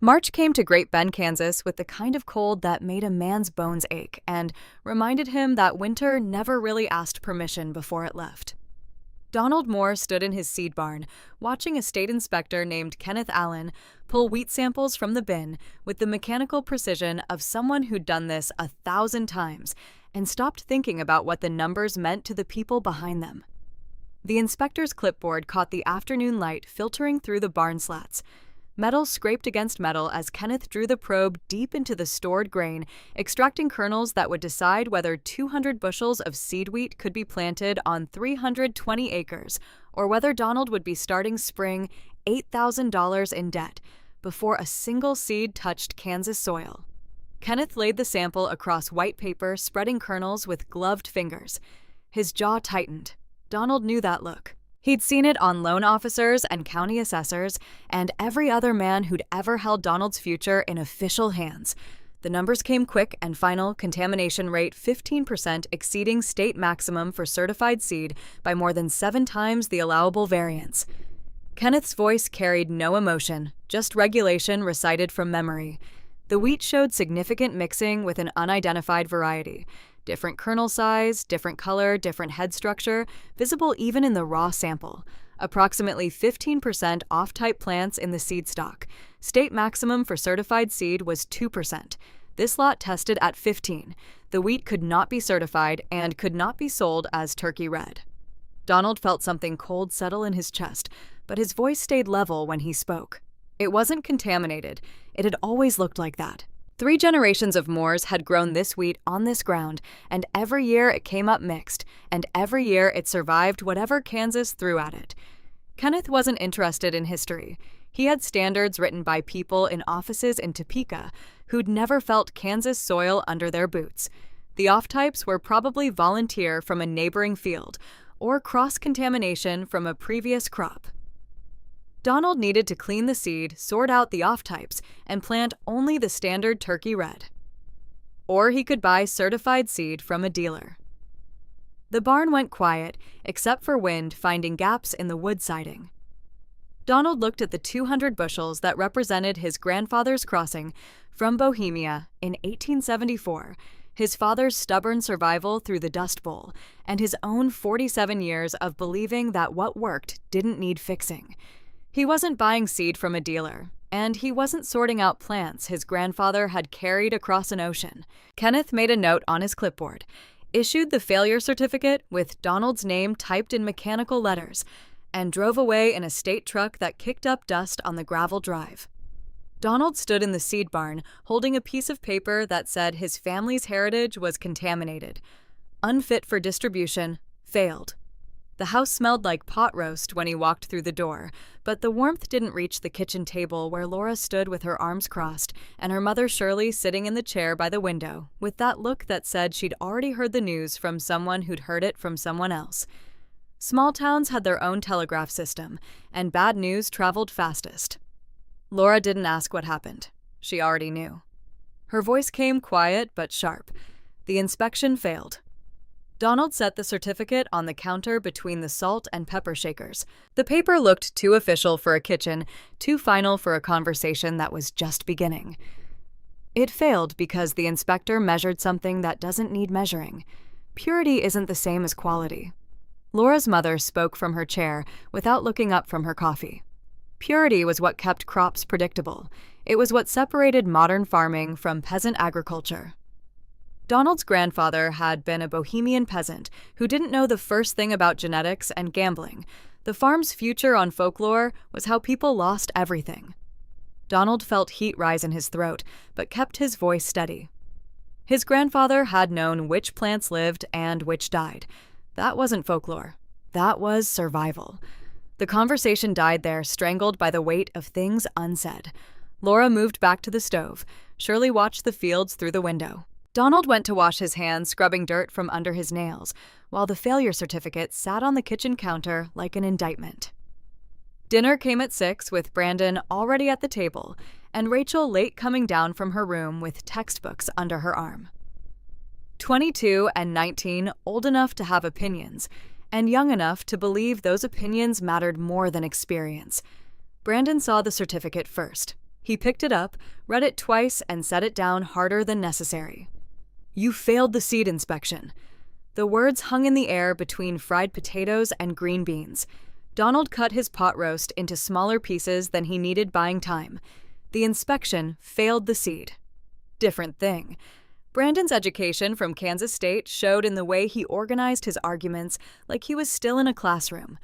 March came to Great Bend, Kansas with the kind of cold that made a man's bones ache and reminded him that winter never really asked permission before it left. Donald Moore stood in his seed barn, watching a state inspector named Kenneth Allen pull wheat samples from the bin with the mechanical precision of someone who'd done this 1,000 times and stopped thinking about what the numbers meant to the people behind them. The inspector's clipboard caught the afternoon light filtering through the barn slats. Metal scraped against metal as Kenneth drew the probe deep into the stored grain, extracting kernels that would decide whether 200 bushels of seed wheat could be planted on 320 acres, or whether Donald would be starting spring $8,000 in debt before a single seed touched Kansas soil. Kenneth laid the sample across white paper, spreading kernels with gloved fingers. His jaw tightened. Donald knew that look. He'd seen it on loan officers and county assessors and every other man who'd ever held Donald's future in official hands. The numbers came quick and final: contamination rate 15% exceeding state maximum for certified seed by more than 7 times the allowable variance. Kenneth's voice carried no emotion, just regulation recited from memory. The wheat showed significant mixing with an unidentified variety. Different kernel size, different color, different head structure, visible even in the raw sample. Approximately 15% off-type plants in the seed stock. State maximum for certified seed was 2%. This lot tested at 15. The wheat could not be certified and could not be sold as turkey red. Donald felt something cold settle in his chest, but his voice stayed level when he spoke. It wasn't contaminated. It had always looked like that. 3 generations of Moores had grown this wheat on this ground, and every year it came up mixed, and every year it survived whatever Kansas threw at it. Kenneth wasn't interested in history. He had standards written by people in offices in Topeka who'd never felt Kansas soil under their boots. The off-types were probably volunteer from a neighboring field, or cross-contamination from a previous crop. Donald needed to clean the seed, sort out the off-types, and plant only the standard turkey red. Or he could buy certified seed from a dealer. The barn went quiet, except for wind finding gaps in the wood siding. Donald looked at the 200 bushels that represented his grandfather's crossing from Bohemia in 1874, his father's stubborn survival through the Dust Bowl, and his own 47 years of believing that what worked didn't need fixing. He wasn't buying seed from a dealer, and he wasn't sorting out plants his grandfather had carried across an ocean. Kenneth made a note on his clipboard, issued the failure certificate with Donald's name typed in mechanical letters, and drove away in a state truck that kicked up dust on the gravel drive. Donald stood in the seed barn, holding a piece of paper that said his family's heritage was contaminated. Unfit for distribution, failed. The house smelled like pot roast when he walked through the door, but the warmth didn't reach the kitchen table where Laura stood with her arms crossed and her mother Shirley sitting in the chair by the window, with that look that said she'd already heard the news from someone who'd heard it from someone else. Small towns had their own telegraph system, and bad news traveled fastest. Laura didn't ask what happened. She already knew. Her voice came quiet but sharp. The inspection failed. Donald set the certificate on the counter between the salt and pepper shakers. The paper looked too official for a kitchen, too final for a conversation that was just beginning. It failed because the inspector measured something that doesn't need measuring. Purity isn't the same as quality. Laura's mother spoke from her chair without looking up from her coffee. Purity was what kept crops predictable. It was what separated modern farming from peasant agriculture. Donald's grandfather had been a Bohemian peasant who didn't know the first thing about genetics and gambling. The farm's future on folklore was how people lost everything. Donald felt heat rise in his throat, but kept his voice steady. His grandfather had known which plants lived and which died. That wasn't folklore. That was survival. The conversation died there, strangled by the weight of things unsaid. Laura moved back to the stove. Shirley watched the fields through the window. Donald went to wash his hands, scrubbing dirt from under his nails, while the failure certificate sat on the kitchen counter like an indictment. Dinner came at 6 with Brandon already at the table, and Rachel late coming down from her room with textbooks under her arm. 22 and 19, old enough to have opinions, and young enough to believe those opinions mattered more than experience. Brandon saw the certificate first. He picked it up, read it twice, and set it down harder than necessary. "You failed the seed inspection." The words hung in the air between fried potatoes and green beans. Donald cut his pot roast into smaller pieces than he needed buying time. The inspection failed the seed. Different thing. Brandon's education from Kansas State showed in the way he organized his arguments like he was still in a classroom.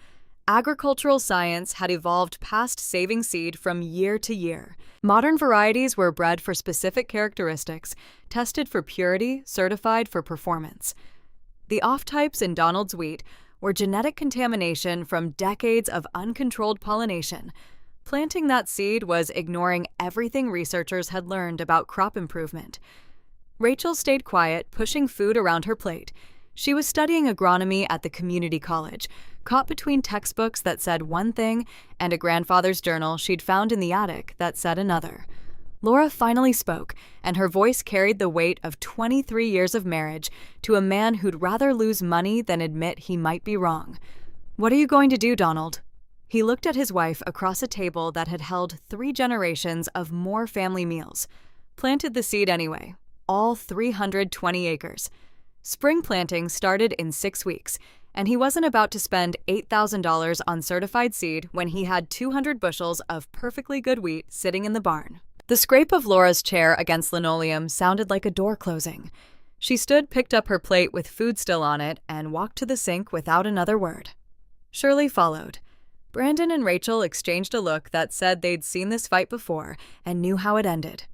Agricultural science had evolved past saving seed from year to year. Modern varieties were bred for specific characteristics, tested for purity, certified for performance. The off-types in Donald's wheat were genetic contamination from decades of uncontrolled pollination. Planting that seed was ignoring everything researchers had learned about crop improvement. Rachel stayed quiet, pushing food around her plate. She was studying agronomy at the community college, caught between textbooks that said one thing and a grandfather's journal she'd found in the attic that said another. Laura finally spoke, and her voice carried the weight of 23 years of marriage to a man who'd rather lose money than admit he might be wrong. "What are you going to do, Donald?" He looked at his wife across a table that had held 3 generations of more family meals. Planted the seed anyway, all 320 acres. Spring planting started in 6 weeks, and he wasn't about to spend $8,000 on certified seed when he had 200 bushels of perfectly good wheat sitting in the barn. The scrape of Laura's chair against linoleum sounded like a door closing. She stood, picked up her plate with food still on it, and walked to the sink without another word. Shirley followed. Brandon and Rachel exchanged a look that said they'd seen this fight before and knew how it ended.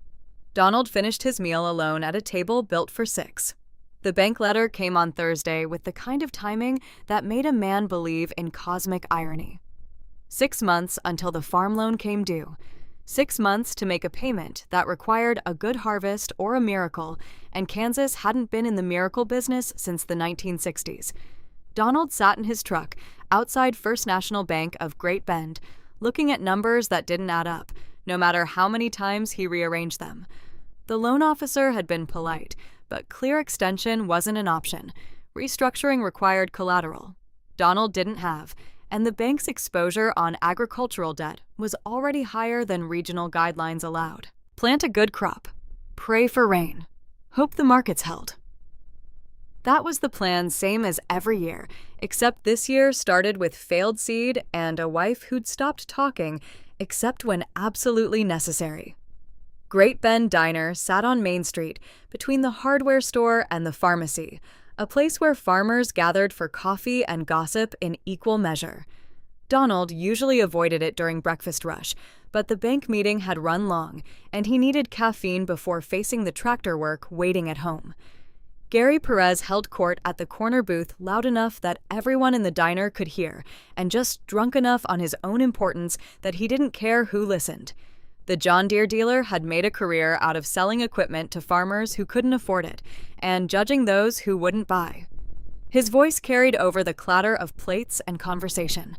Donald finished his meal alone at a table built for 6. The bank letter came on Thursday with the kind of timing that made a man believe in cosmic irony. 6 months until the farm loan came due. 6 months to make a payment that required a good harvest or a miracle, and Kansas hadn't been in the miracle business since the 1960s. Donald sat in his truck outside First National Bank of Great Bend, looking at numbers that didn't add up, no matter how many times he rearranged them. The loan officer had been polite, but clear extension wasn't an option. Restructuring required collateral. Donald didn't have, and the bank's exposure on agricultural debt was already higher than regional guidelines allowed. Plant a good crop. Pray for rain. Hope the markets held. That was the plan, same as every year, except this year started with failed seed and a wife who'd stopped talking except when absolutely necessary. Great Bend Diner sat on Main Street between the hardware store and the pharmacy, a place where farmers gathered for coffee and gossip in equal measure. Donald usually avoided it during breakfast rush, but the bank meeting had run long, and he needed caffeine before facing the tractor work waiting at home. Gary Perez held court at the corner booth loud enough that everyone in the diner could hear, and just drunk enough on his own importance that he didn't care who listened. The John Deere dealer had made a career out of selling equipment to farmers who couldn't afford it, and judging those who wouldn't buy. His voice carried over the clatter of plates and conversation.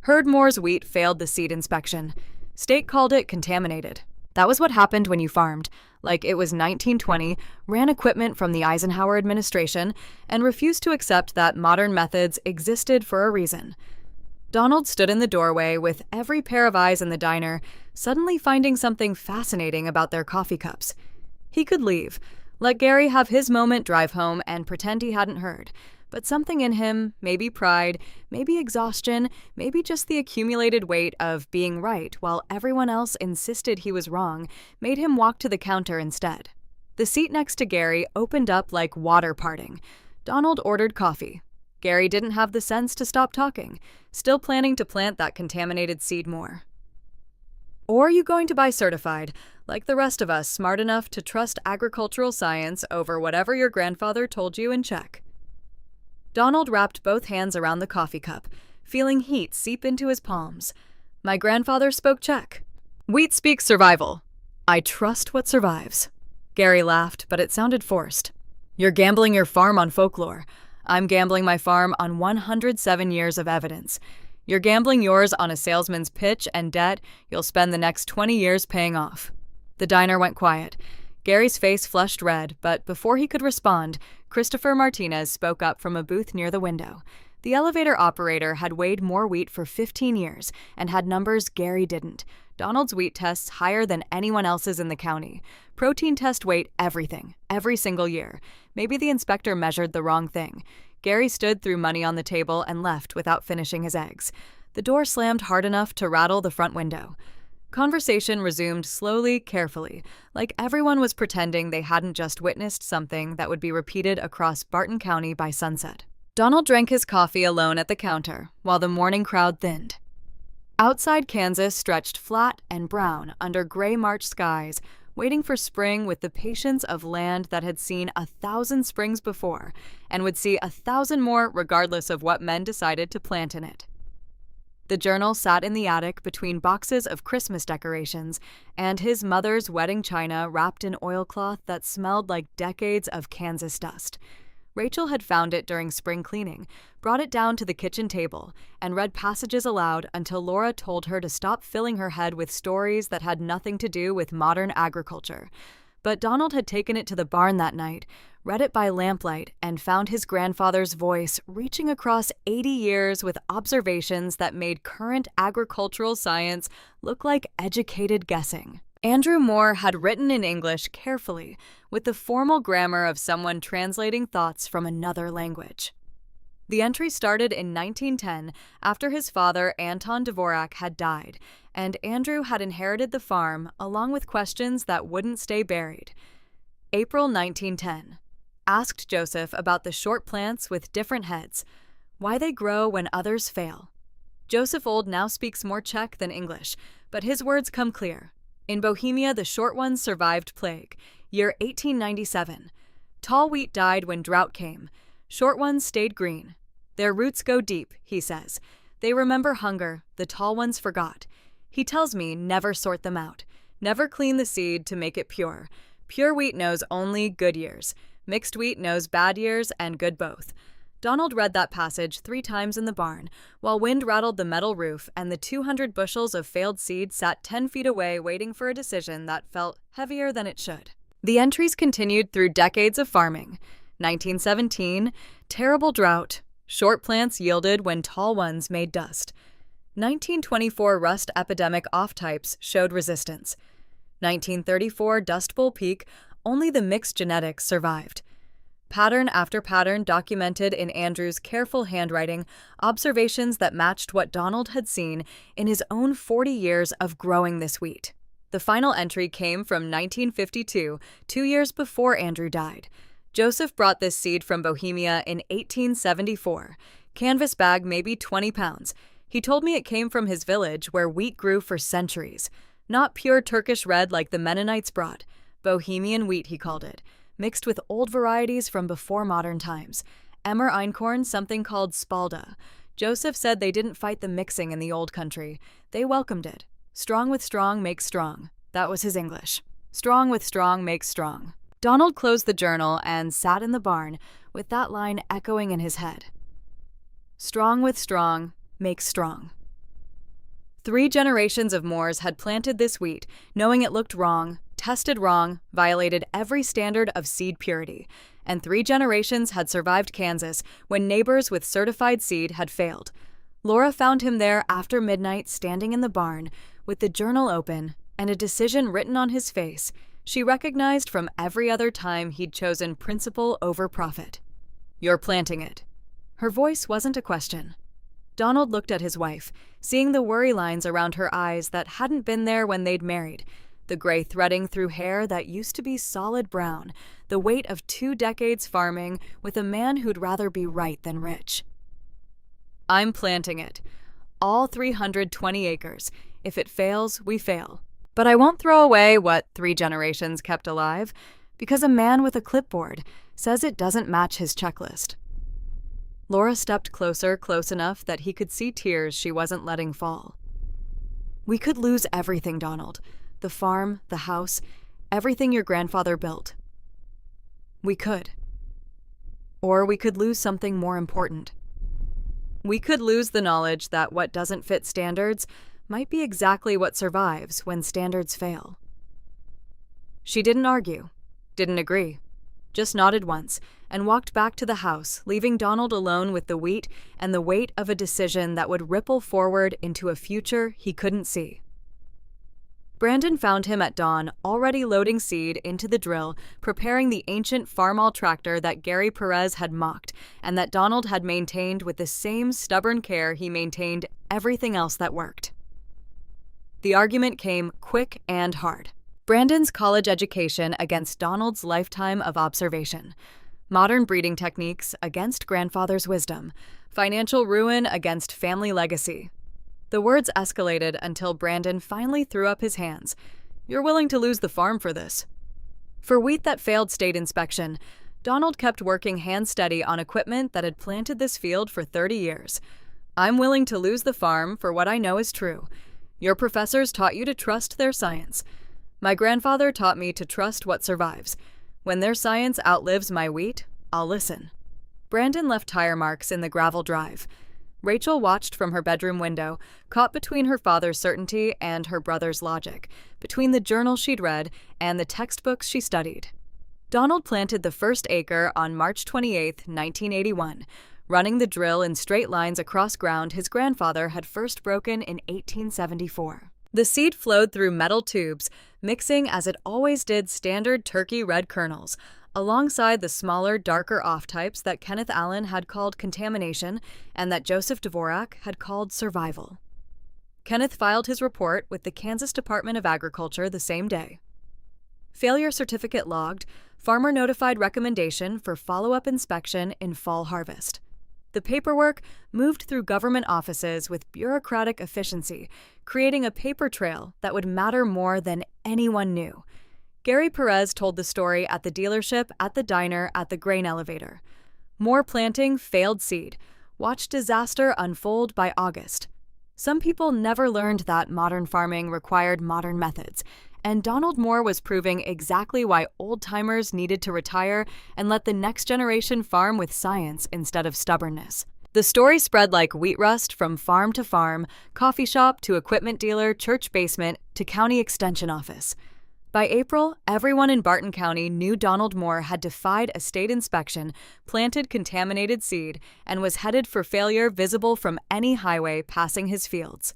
Herd Moore's wheat failed the seed inspection. State called it contaminated. That was what happened when you farmed, like it was 1920, ran equipment from the Eisenhower administration, and refused to accept that modern methods existed for a reason. Donald stood in the doorway with every pair of eyes in the diner, suddenly finding something fascinating about their coffee cups. He could leave, let Gary have his moment drive home, and pretend he hadn't heard. But something in him, maybe pride, maybe exhaustion, maybe just the accumulated weight of being right while everyone else insisted he was wrong, made him walk to the counter instead. The seat next to Gary opened up like water parting. Donald ordered coffee. Gary didn't have the sense to stop talking, still planning to plant that contaminated seed more. Or are you going to buy certified, like the rest of us smart enough to trust agricultural science over whatever your grandfather told you in Czech? Donald wrapped both hands around the coffee cup, feeling heat seep into his palms. My grandfather spoke Czech. Wheat speaks survival. I trust what survives. Gary laughed, but it sounded forced. You're gambling your farm on folklore. I'm gambling my farm on 107 years of evidence. You're gambling yours on a salesman's pitch and debt you'll spend the next 20 years paying off. The diner went quiet. Gary's face flushed red, but before he could respond, Christopher Martinez spoke up from a booth near the window. The elevator operator had weighed more wheat for 15 years and had numbers Gary didn't. Donald's wheat tests higher than anyone else's in the county. Protein test weight everything, every single year. Maybe the inspector measured the wrong thing. Gary stood, threw money on the table, and left without finishing his eggs. The door slammed hard enough to rattle the front window. Conversation resumed slowly, carefully, like everyone was pretending they hadn't just witnessed something that would be repeated across Barton County by sunset. Donald drank his coffee alone at the counter, while the morning crowd thinned. Outside Kansas stretched flat and brown under gray March skies, waiting for spring with the patience of land that had seen 1,000 springs before, and would see 1,000 more regardless of what men decided to plant in it. The Journal sat in the attic between boxes of Christmas decorations and his mother's wedding china wrapped in oilcloth that smelled like decades of Kansas dust. Rachel had found it during spring cleaning, brought it down to the kitchen table, and read passages aloud until Laura told her to stop filling her head with stories that had nothing to do with modern agriculture. But Donald had taken it to the barn that night, read it by lamplight, and found his grandfather's voice reaching across 80 years with observations that made current agricultural science look like educated guessing. Andrew Moore had written in English carefully, with the formal grammar of someone translating thoughts from another language. The entry started in 1910 after his father, Anton Dvorak, had died, and Andrew had inherited the farm along with questions that wouldn't stay buried. April 1910. Asked Joseph about the short plants with different heads, why they grow when others fail. Joseph Old now speaks more Czech than English, but his words come clear. In Bohemia, the short ones survived plague. Year 1897. Tall wheat died when drought came. Short ones stayed green. Their roots go deep, he says. They remember hunger, the tall ones forgot. He tells me never sort them out. Never clean the seed to make it pure. Pure wheat knows only good years. Mixed wheat knows bad years and good both. Donald read that passage 3 times in the barn, while wind rattled the metal roof and the 200 bushels of failed seed sat 10 feet away waiting for a decision that felt heavier than it should. The entries continued through decades of farming. 1917, terrible drought. Short plants yielded when tall ones made dust. 1924 rust epidemic off-types showed resistance. 1934 Dust Bowl peak, only the mixed genetics survived. Pattern after pattern documented in Andrew's careful handwriting, observations that matched what Donald had seen in his own 40 years of growing this wheat. The final entry came from 1952, 2 years before Andrew died. Joseph brought this seed from Bohemia in 1874. Canvas bag, maybe 20 pounds. He told me it came from his village where wheat grew for centuries. Not pure Turkish red like the Mennonites brought. Bohemian wheat, he called it. Mixed with old varieties from before modern times. Emmer einkorn, something called spalda. Joseph said they didn't fight the mixing in the old country. They welcomed it. Strong with strong makes strong. That was his English. Strong with strong makes strong. Donald closed the journal and sat in the barn with that line echoing in his head. Strong with strong makes strong. 3 generations of Moors had planted this wheat, knowing it looked wrong, tested wrong, violated every standard of seed purity, and 3 generations had survived Kansas when neighbors with certified seed had failed. Laura found him there after midnight standing in the barn with the journal open and a decision written on his face she recognized from every other time he'd chosen principle over profit. You're planting it. Her voice wasn't a question. Donald looked at his wife, seeing the worry lines around her eyes that hadn't been there when they'd married, the gray threading through hair that used to be solid brown, the weight of 2 decades farming with a man who'd rather be right than rich. I'm planting it. All 320 acres. If it fails, we fail. But I won't throw away what 3 generations kept alive, because a man with a clipboard says it doesn't match his checklist. Laura stepped closer, close enough that he could see tears she wasn't letting fall. We could lose everything, Donald. The farm, the house, everything your grandfather built. We could. Or we could lose something more important. We could lose the knowledge that what doesn't fit standards might be exactly what survives when standards fail. She didn't argue, didn't agree, just nodded once and walked back to the house, leaving Donald alone with the wheat and the weight of a decision that would ripple forward into a future he couldn't see. Brandon found him at dawn, already loading seed into the drill, preparing the ancient farmall tractor that Gary Perez had mocked and that Donald had maintained with the same stubborn care he maintained everything else that worked. The argument came quick and hard. Brandon's college education against Donald's lifetime of observation. Modern breeding techniques against grandfather's wisdom. Financial ruin against family legacy. The words escalated until Brandon finally threw up his hands. "You're willing to lose the farm for this." For wheat that failed state inspection, Donald kept working hand steady on equipment that had planted this field for 30 years. "I'm willing to lose the farm for what I know is true. Your professors taught you to trust their science. My grandfather taught me to trust what survives. When their science outlives my wheat, I'll listen." Brandon left tire marks in the gravel drive. Rachel watched from her bedroom window, caught between her father's certainty and her brother's logic, between the journal she'd read and the textbooks she studied. Donald planted the first acre on March 28, 1981, running the drill in straight lines across ground his grandfather had first broken in 1874. The seed flowed through metal tubes, mixing as it always did standard turkey red kernels, alongside the smaller, darker off-types that Kenneth Allen had called contamination and that Joseph Dvorak had called survival. Kenneth filed his report with the Kansas Department of Agriculture the same day. Failure certificate logged, farmer notified recommendation for follow-up inspection in fall harvest. The paperwork moved through government offices with bureaucratic efficiency, creating a paper trail that would matter more than anyone knew. Gary Perez told the story at the dealership, at the diner, at the grain elevator. More planting, failed seed. Watch disaster unfold by August. Some people never learned that modern farming required modern methods, and Donald Moore was proving exactly why old-timers needed to retire and let the next generation farm with science instead of stubbornness. The story spread like wheat rust from farm to farm, coffee shop to equipment dealer, church basement to county extension office. By April, everyone in Barton County knew Donald Moore had defied a state inspection, planted contaminated seed, and was headed for failure visible from any highway passing his fields.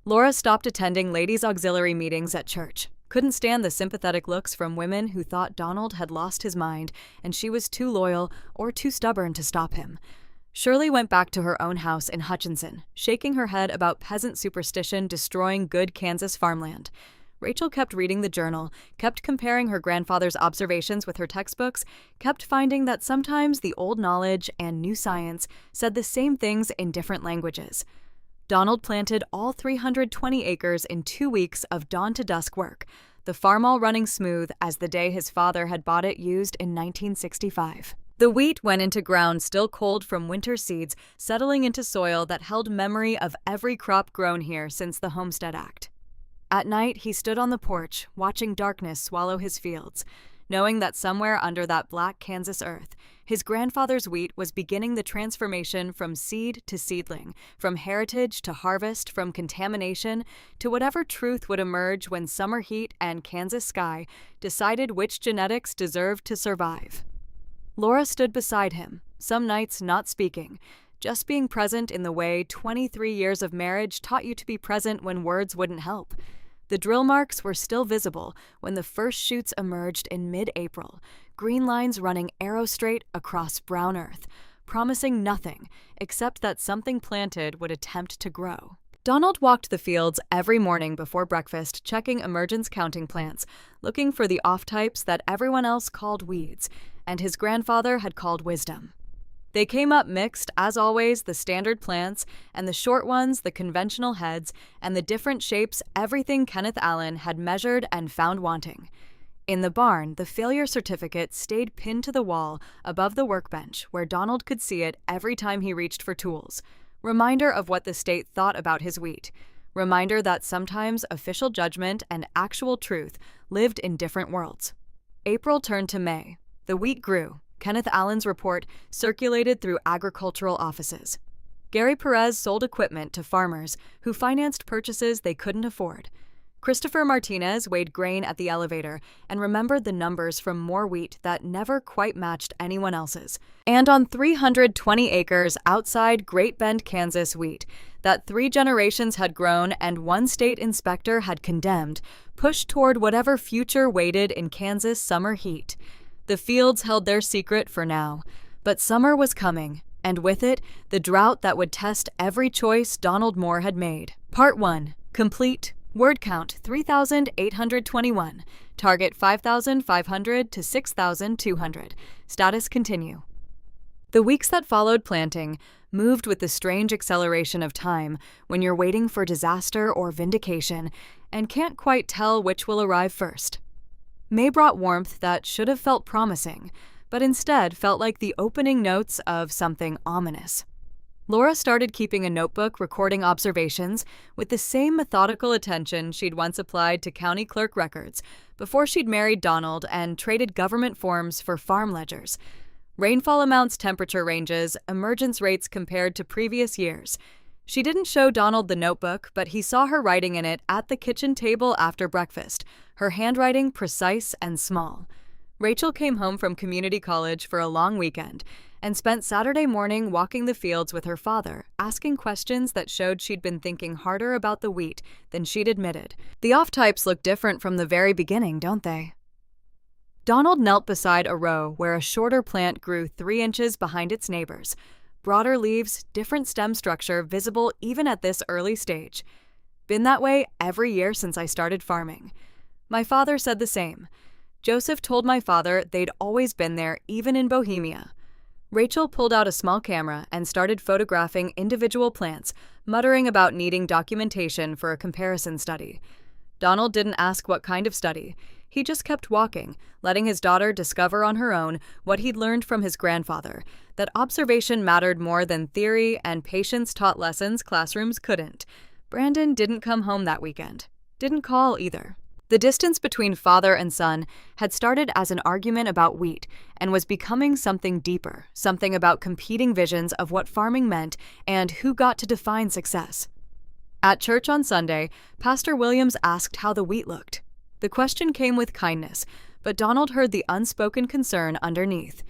Laura stopped attending ladies' auxiliary meetings at church. Couldn't stand the sympathetic looks from women who thought Donald had lost his mind and she was too loyal or too stubborn to stop him. Shirley went back to her own house in Hutchinson, shaking her head about peasant superstition destroying good Kansas farmland. Rachel kept reading the journal, kept comparing her grandfather's observations with her textbooks, kept finding that sometimes the old knowledge and new science said the same things in different languages. Donald planted all 320 acres in 2 weeks of dawn-to-dusk work, the farm all running smooth as the day his father had bought it used in 1965. The wheat went into ground still cold from winter seeds, settling into soil that held memory of every crop grown here since the Homestead Act. At night, he stood on the porch, watching darkness swallow his fields, knowing that somewhere under that black Kansas earth, his grandfather's wheat was beginning the transformation from seed to seedling, from heritage to harvest, from contamination to whatever truth would emerge when summer heat and Kansas sky decided which genetics deserved to survive. Laura stood beside him, some nights not speaking, just being present in the way 23 years of marriage taught you to be present when words wouldn't help. The drill marks were still visible when the first shoots emerged in mid-April, green lines running arrow-straight across brown earth, promising nothing except that something planted would attempt to grow. Donald walked the fields every morning before breakfast, checking emergence counting plants, looking for the off-types that everyone else called weeds, and his grandfather had called wisdom. They came up mixed, as always, the standard plants, and the short ones, the conventional heads, and the different shapes, everything Kenneth Allen had measured and found wanting. In the barn, the failure certificate stayed pinned to the wall above the workbench where Donald could see it every time he reached for tools. Reminder of what the state thought about his wheat. Reminder that sometimes official judgment and actual truth lived in different worlds. April turned to May. The wheat grew. Kenneth Allen's report circulated through agricultural offices. Gary Perez sold equipment to farmers who financed purchases they couldn't afford. Christopher Martinez weighed grain at the elevator and remembered the numbers from more wheat that never quite matched anyone else's. And on 320 acres outside Great Bend, Kansas wheat that 3 generations had grown and 1 state inspector had condemned, pushed toward whatever future waited in Kansas summer heat. The fields held their secret for now, but summer was coming, and with it, the drought that would test every choice Donald Moore had made. Part 1. Complete. Word count 3,821. Target 5,500 to 6,200. Status continue. The weeks that followed planting moved with the strange acceleration of time when you're waiting for disaster or vindication and can't quite tell which will arrive first. May brought warmth that should have felt promising, but instead felt like the opening notes of something ominous. Laura started keeping a notebook recording observations with the same methodical attention she'd once applied to county clerk records before she'd married Donald and traded government forms for farm ledgers. Rainfall amounts, temperature ranges, emergence rates compared to previous years. She didn't show Donald the notebook, but he saw her writing in it at the kitchen table after breakfast, her handwriting precise and small. Rachel came home from community college for a long weekend and spent Saturday morning walking the fields with her father, asking questions that showed she'd been thinking harder about the wheat than she'd admitted. The off-types look different from the very beginning, don't they? Donald knelt beside a row where a shorter plant grew 3 inches behind its neighbors. Broader leaves, different stem structure visible even at this early stage. Been that way every year since I started farming. My father said the same. Joseph told my father they'd always been there, even in Bohemia. Rachel pulled out a small camera and started photographing individual plants, muttering about needing documentation for a comparison study. Donald didn't ask what kind of study. He just kept walking, letting his daughter discover on her own what he'd learned from his grandfather, that observation mattered more than theory and patience taught lessons classrooms couldn't. Brandon didn't come home that weekend. Didn't call either. The distance between father and son had started as an argument about wheat and was becoming something deeper, something about competing visions of what farming meant and who got to define success. At church on Sunday, Pastor Williams asked how the wheat looked. The question came with kindness, but Donald heard the unspoken concern underneath.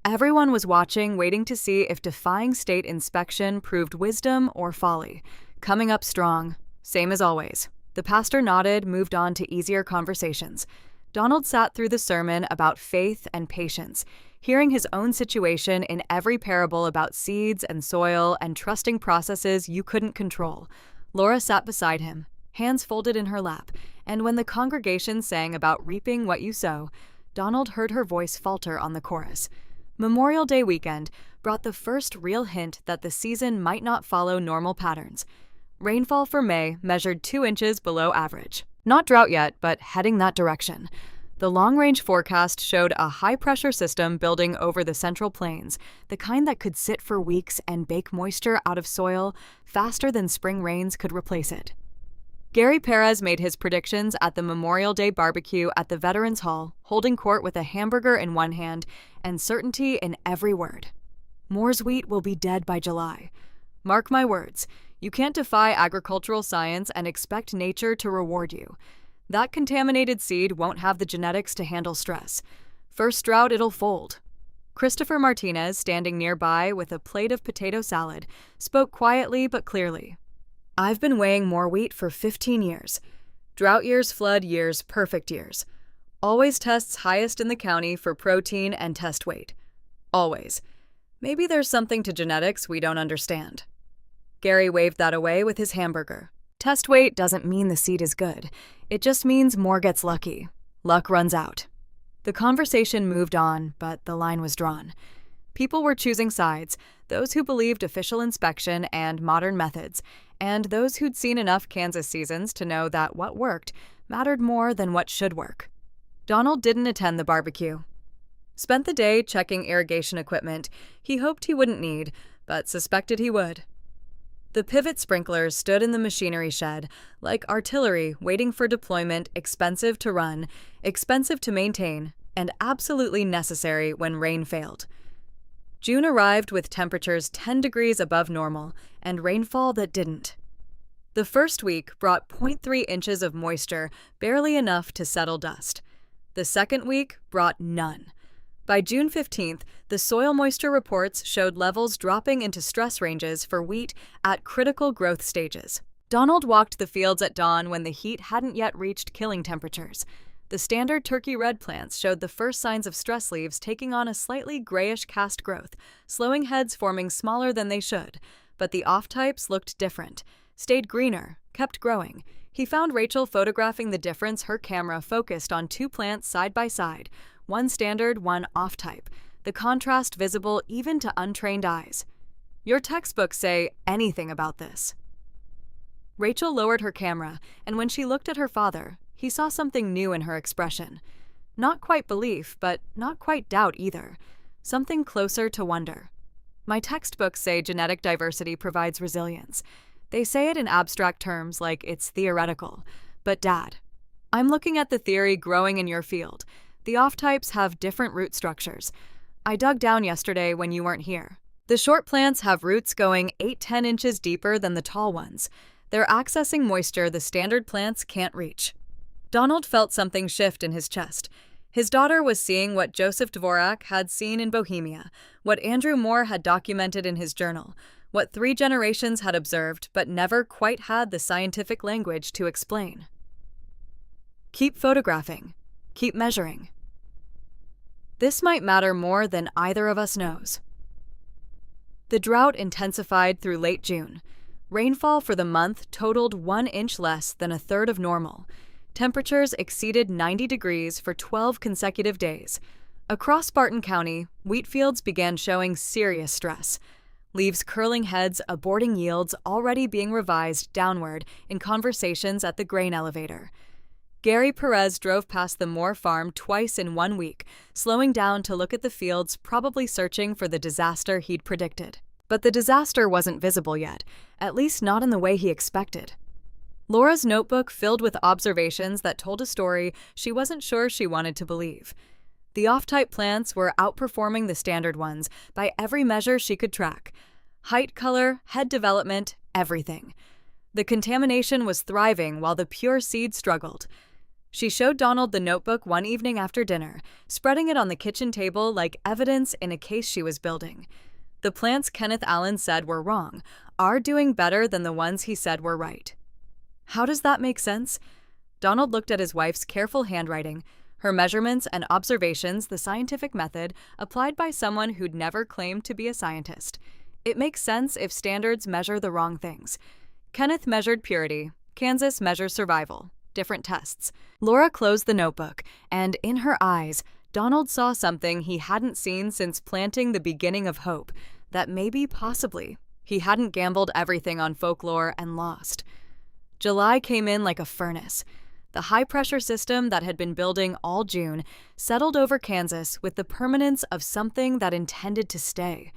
Everyone was watching, waiting to see if defying state inspection proved wisdom or folly. Coming up strong, same as always. The pastor nodded, moved on to easier conversations. Donald sat through the sermon about faith and patience, hearing his own situation in every parable about seeds and soil and trusting processes you couldn't control. Laura sat beside him, hands folded in her lap, and when the congregation sang about reaping what you sow, Donald heard her voice falter on the chorus. Memorial Day weekend brought the first real hint that the season might not follow normal patterns. Rainfall for May measured 2 inches below average. Not drought yet, but heading that direction. The long-range forecast showed a high-pressure system building over the Central Plains, the kind that could sit for weeks and bake moisture out of soil faster than spring rains could replace it. Gary Perez made his predictions at the Memorial Day barbecue at the Veterans Hall, holding court with a hamburger in one hand and certainty in every word. Moore's wheat will be dead by July. Mark my words. You can't defy agricultural science and expect nature to reward you. That contaminated seed won't have the genetics to handle stress. First drought, it'll fold. Christopher Martinez, standing nearby with a plate of potato salad, spoke quietly but clearly. I've been weighing more wheat for 15 years. Drought years, flood years, perfect years. Always tests highest in the county for protein and test weight. Always. Maybe there's something to genetics we don't understand. Gary waved that away with his hamburger. Test weight doesn't mean the seed is good. It just means Moore gets lucky. Luck runs out. The conversation moved on, but the line was drawn. People were choosing sides, those who believed official inspection and modern methods, and those who'd seen enough Kansas seasons to know that what worked mattered more than what should work. Donald didn't attend the barbecue. Spent the day checking irrigation equipment he hoped he wouldn't need, but suspected he would. The pivot sprinklers stood in the machinery shed, like artillery waiting for deployment, expensive to run, expensive to maintain, and absolutely necessary when rain failed. June arrived with temperatures 10 degrees above normal and rainfall that didn't. The first week brought zero point 0.3 inches of moisture, barely enough to settle dust. The second week brought none. By June 15th, the soil moisture reports showed levels dropping into stress ranges for wheat at critical growth stages. Donald walked the fields at dawn when the heat hadn't yet reached killing temperatures. The standard turkey red plants showed the first signs of stress leaves taking on a slightly grayish cast growth, slowing heads forming smaller than they should. But the off-types looked different, stayed greener, kept growing. He found Rachel photographing the difference her camera focused on two plants side by side, one standard, one off-type, the contrast visible even to untrained eyes. Your textbooks say anything about this. Rachel lowered her camera, and when she looked at her father, he saw something new in her expression. Not quite belief, but not quite doubt either. Something closer to wonder. My textbooks say genetic diversity provides resilience. They say it in abstract terms like it's theoretical. But Dad, I'm looking at the theory growing in your field. The off-types have different root structures. I dug down yesterday when you weren't here. The short plants have roots going 8–10 inches deeper than the tall ones. They're accessing moisture the standard plants can't reach. Donald felt something shift in his chest. His daughter was seeing what Joseph Dvorak had seen in Bohemia, what Andrew Moore had documented in his journal, what 3 generations had observed but never quite had the scientific language to explain. Keep photographing. Keep measuring. This might matter more than either of us knows. The drought intensified through late June. Rainfall for the month totaled 1 inch less than a third of normal. Temperatures exceeded 90 degrees for 12 consecutive days. Across Barton County, wheat fields began showing serious stress. Leaves curling heads, aborting yields already being revised downward in conversations at the grain elevator. Gary Perez drove past the Moore farm twice in 1 week, slowing down to look at the fields, probably searching for the disaster he'd predicted. But the disaster wasn't visible yet, at least not in the way he expected. Laura's notebook filled with observations that told a story she wasn't sure she wanted to believe. The off-type plants were outperforming the standard ones by every measure she could track. Height, color, head development, everything. The contamination was thriving while the pure seed struggled. She showed Donald the notebook one evening after dinner, spreading it on the kitchen table like evidence in a case she was building. The plants Kenneth Allen said were wrong are doing better than the ones he said were right. How does that make sense? Donald looked at his wife's careful handwriting, her measurements and observations, the scientific method applied by someone who'd never claimed to be a scientist. It makes sense if standards measure the wrong things. Kenneth measured purity, Kansas measures survival. Different tests. Laura closed the notebook, and in her eyes, Donald saw something he hadn't seen since planting the beginning of hope, that maybe, possibly, he hadn't gambled everything on folklore and lost. July came in like a furnace. The high-pressure system that had been building all June settled over Kansas with the permanence of something that intended to stay.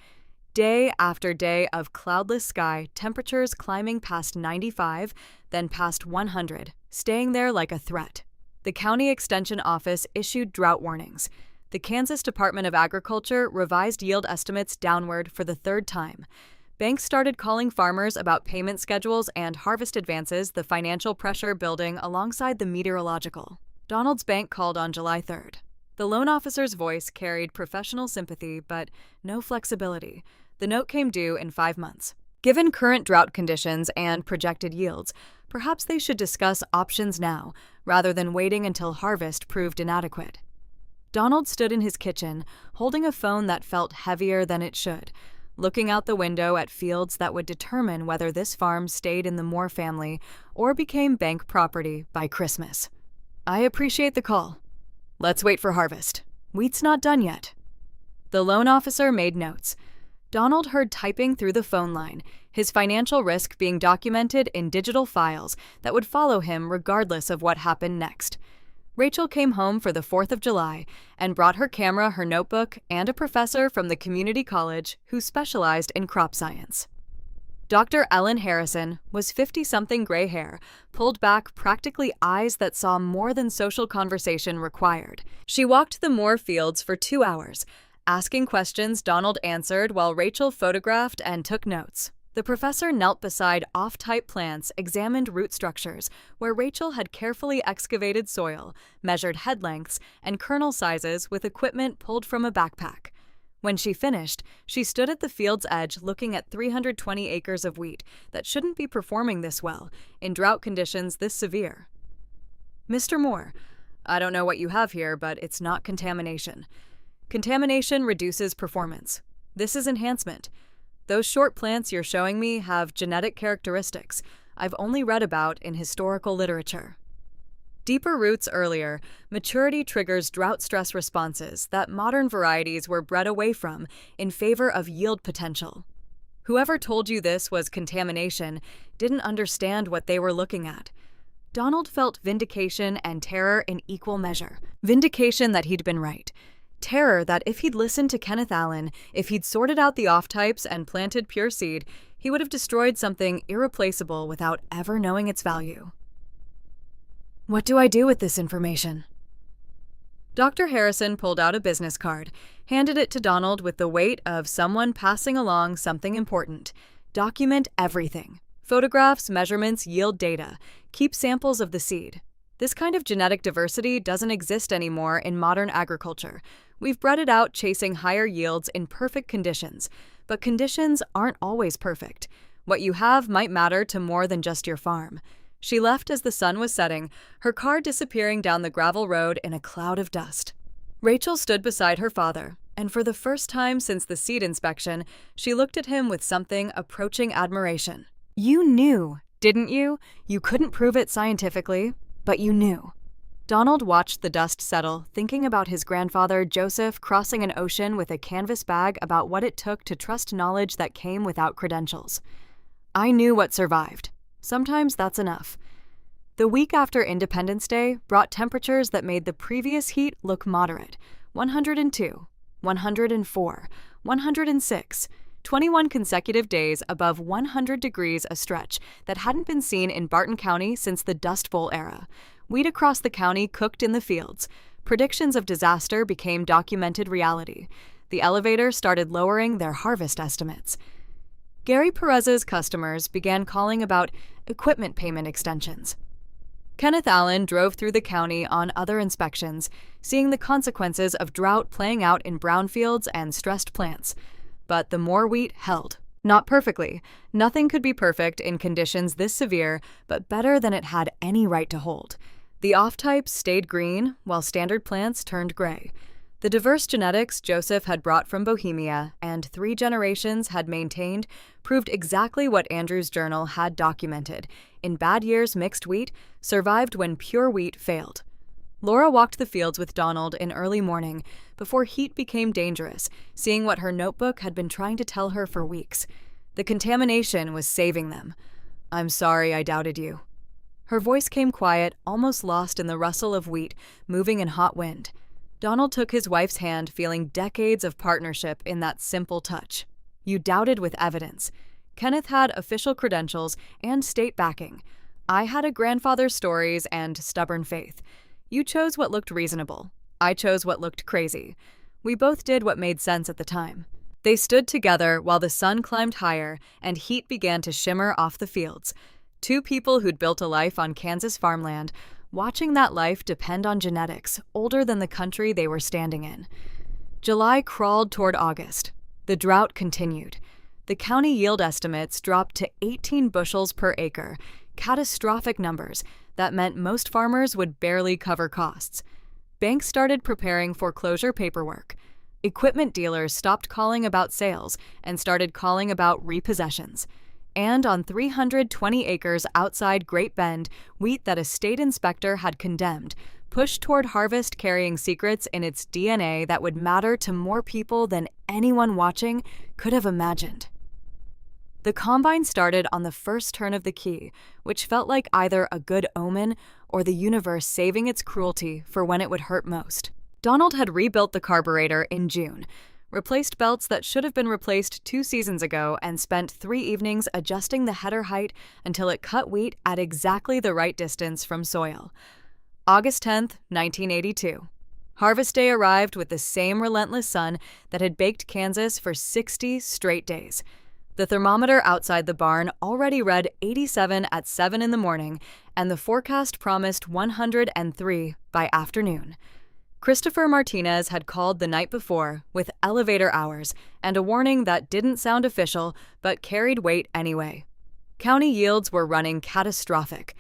Day after day of cloudless sky, temperatures climbing past 95, then past 100, staying there like a threat. The county extension office issued drought warnings. The Kansas Department of Agriculture revised yield estimates downward for the 3rd time. Banks started calling farmers about payment schedules and harvest advances, the financial pressure building alongside the meteorological. Donald's bank called on July 3rd. The loan officer's voice carried professional sympathy, but no flexibility. The note came due in 5 months. Given current drought conditions and projected yields, perhaps they should discuss options now, rather than waiting until harvest proved inadequate. Donald stood in his kitchen, holding a phone that felt heavier than it should, looking out the window at fields that would determine whether this farm stayed in the Moore family or became bank property by Christmas. I appreciate the call. Let's wait for harvest. Wheat's not done yet. The loan officer made notes. Donald heard typing through the phone line, his financial risk being documented in digital files that would follow him regardless of what happened next. Rachel came home for the 4th of July and brought her camera, her notebook, and a professor from the community college who specialized in crop science. Dr. Ellen Harrison was 50-something gray hair, pulled back, practically eyes that saw more than social conversation required. She walked the Moore fields for 2 hours, asking questions Donald answered while Rachel photographed and took notes. The professor knelt beside off-type plants, examined root structures, where Rachel had carefully excavated soil, measured head lengths, and kernel sizes with equipment pulled from a backpack. When she finished, she stood at the field's edge looking at 320 acres of wheat that shouldn't be performing this well, in drought conditions this severe. "Mr. Moore, I don't know what you have here, but it's not contamination. Contamination reduces performance. This is enhancement. Those short plants you're showing me have genetic characteristics I've only read about in historical literature. Deeper roots earlier, maturity triggers drought stress responses that modern varieties were bred away from in favor of yield potential. Whoever told you this was contamination didn't understand what they were looking at." Donald felt vindication and terror in equal measure. Vindication that he'd been right. Terror that if he'd listened to Kenneth Allen, if he'd sorted out the off-types and planted pure seed, he would have destroyed something irreplaceable without ever knowing its value. "What do I do with this information?" Dr. Harrison pulled out a business card, handed it to Donald with the weight of someone passing along something important. "Document everything. Photographs, measurements, yield data. Keep samples of the seed. This kind of genetic diversity doesn't exist anymore in modern agriculture. We've bred it out chasing higher yields in perfect conditions, but conditions aren't always perfect. What you have might matter to more than just your farm." She left as the sun was setting, her car disappearing down the gravel road in a cloud of dust. Rachel stood beside her father, and for the first time since the seed inspection, she looked at him with something approaching admiration. "You knew, didn't you? You couldn't prove it scientifically, but you knew." Donald watched the dust settle, thinking about his grandfather, Joseph, crossing an ocean with a canvas bag about what it took to trust knowledge that came without credentials. "I knew what survived. Sometimes that's enough." The week after Independence Day brought temperatures that made the previous heat look moderate. 102, 104, 106, 21 consecutive days above 100 degrees a stretch that hadn't been seen in Barton County since the Dust Bowl era. Wheat across the county cooked in the fields. Predictions of disaster became documented reality. The elevator started lowering their harvest estimates. Gary Perez's customers began calling about equipment payment extensions. Kenneth Allen drove through the county on other inspections, seeing the consequences of drought playing out in brownfields and stressed plants. But the Moore wheat held. Not perfectly. Nothing could be perfect in conditions this severe, but better than it had any right to hold. The off-types stayed green, while standard plants turned gray. The diverse genetics Joseph had brought from Bohemia and 3 generations had maintained proved exactly what Andrew's journal had documented. In bad years, mixed wheat survived when pure wheat failed. Laura walked the fields with Donald in early morning before heat became dangerous, seeing what her notebook had been trying to tell her for weeks. The contamination was saving them. "I'm sorry I doubted you." Her voice came quiet, almost lost in the rustle of wheat moving in hot wind. Donald took his wife's hand, feeling decades of partnership in that simple touch. "You doubted with evidence. Kenneth had official credentials and state backing. I had a grandfather's stories and stubborn faith. You chose what looked reasonable. I chose what looked crazy. We both did what made sense at the time." They stood together while the sun climbed higher and heat began to shimmer off the fields. 2 people who'd built a life on Kansas farmland, watching that life depend on genetics older than the country they were standing in. July crawled toward August. The drought continued. The county yield estimates dropped to 18 bushels per acre, catastrophic numbers that meant most farmers would barely cover costs. Banks started preparing foreclosure paperwork. Equipment dealers stopped calling about sales and started calling about repossessions. And on 320 acres outside Great Bend, wheat that a state inspector had condemned pushed toward harvest carrying secrets in its DNA that would matter to more people than anyone watching could have imagined. The combine started on the first turn of the key, which felt like either a good omen or the universe saving its cruelty for when it would hurt most. Donald had rebuilt the carburetor in June, replaced belts that should have been replaced 2 seasons ago, and spent 3 evenings adjusting the header height until it cut wheat at exactly the right distance from soil. August 10th, 1982. Harvest day arrived with the same relentless sun that had baked Kansas for 60 straight days. The thermometer outside the barn already read 87 at 7 in the morning, and the forecast promised 103 by afternoon. Christopher Martinez had called the night before with elevator hours and a warning that didn't sound official but carried weight anyway. County yields were running catastrophic.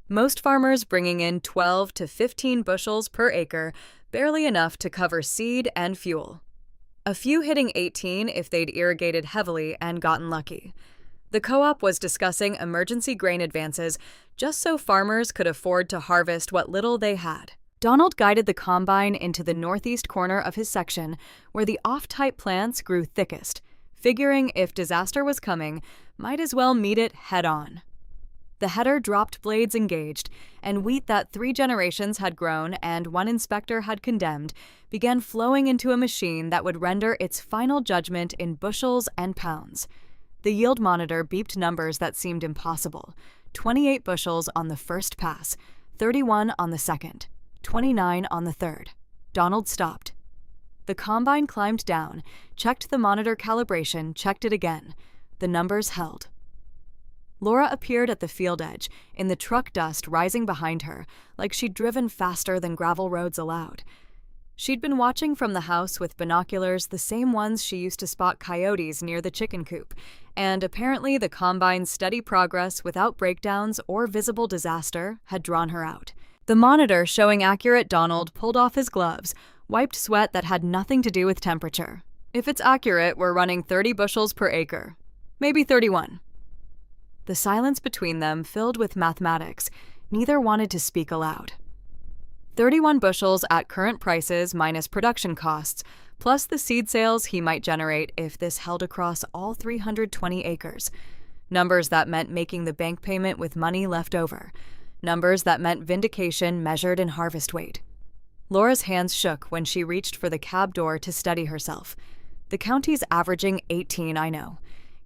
Most farmers bringing in 12 to 15 bushels per acre, barely enough to cover seed and fuel. A few hitting 18 if they'd irrigated heavily and gotten lucky. The co-op was discussing emergency grain advances just so farmers could afford to harvest what little they had. Donald guided the combine into the northeast corner of his section, where the off-type plants grew thickest, figuring if disaster was coming, might as well meet it head-on. The header dropped blades engaged, and wheat that 3 generations had grown and 1 inspector had condemned began flowing into a machine that would render its final judgment in bushels and pounds. The yield monitor beeped numbers that seemed impossible: 28 bushels on the first pass, 31 on the second, 29 on the third. Donald stopped. The combine climbed down, checked the monitor calibration, checked it again. The numbers held. Laura appeared at the field edge, in the truck dust rising behind her, like she'd driven faster than gravel roads allowed. She'd been watching from the house with binoculars, the same ones she used to spot coyotes near the chicken coop, and apparently the combine's steady progress without breakdowns or visible disaster had drawn her out. The monitor showing accurate Donald pulled off his gloves, wiped sweat that had nothing to do with temperature. If it's accurate, we're running 30 bushels per acre. Maybe 31. The silence between them filled with mathematics. Neither wanted to speak aloud. 31 bushels at current prices minus production costs, plus the seed sales he might generate if this held across all 320 acres. Numbers that meant making the bank payment with money left over. Numbers that meant vindication measured in harvest weight. Laura's hands shook when she reached for the cab door to steady herself. The county's averaging 18, I know.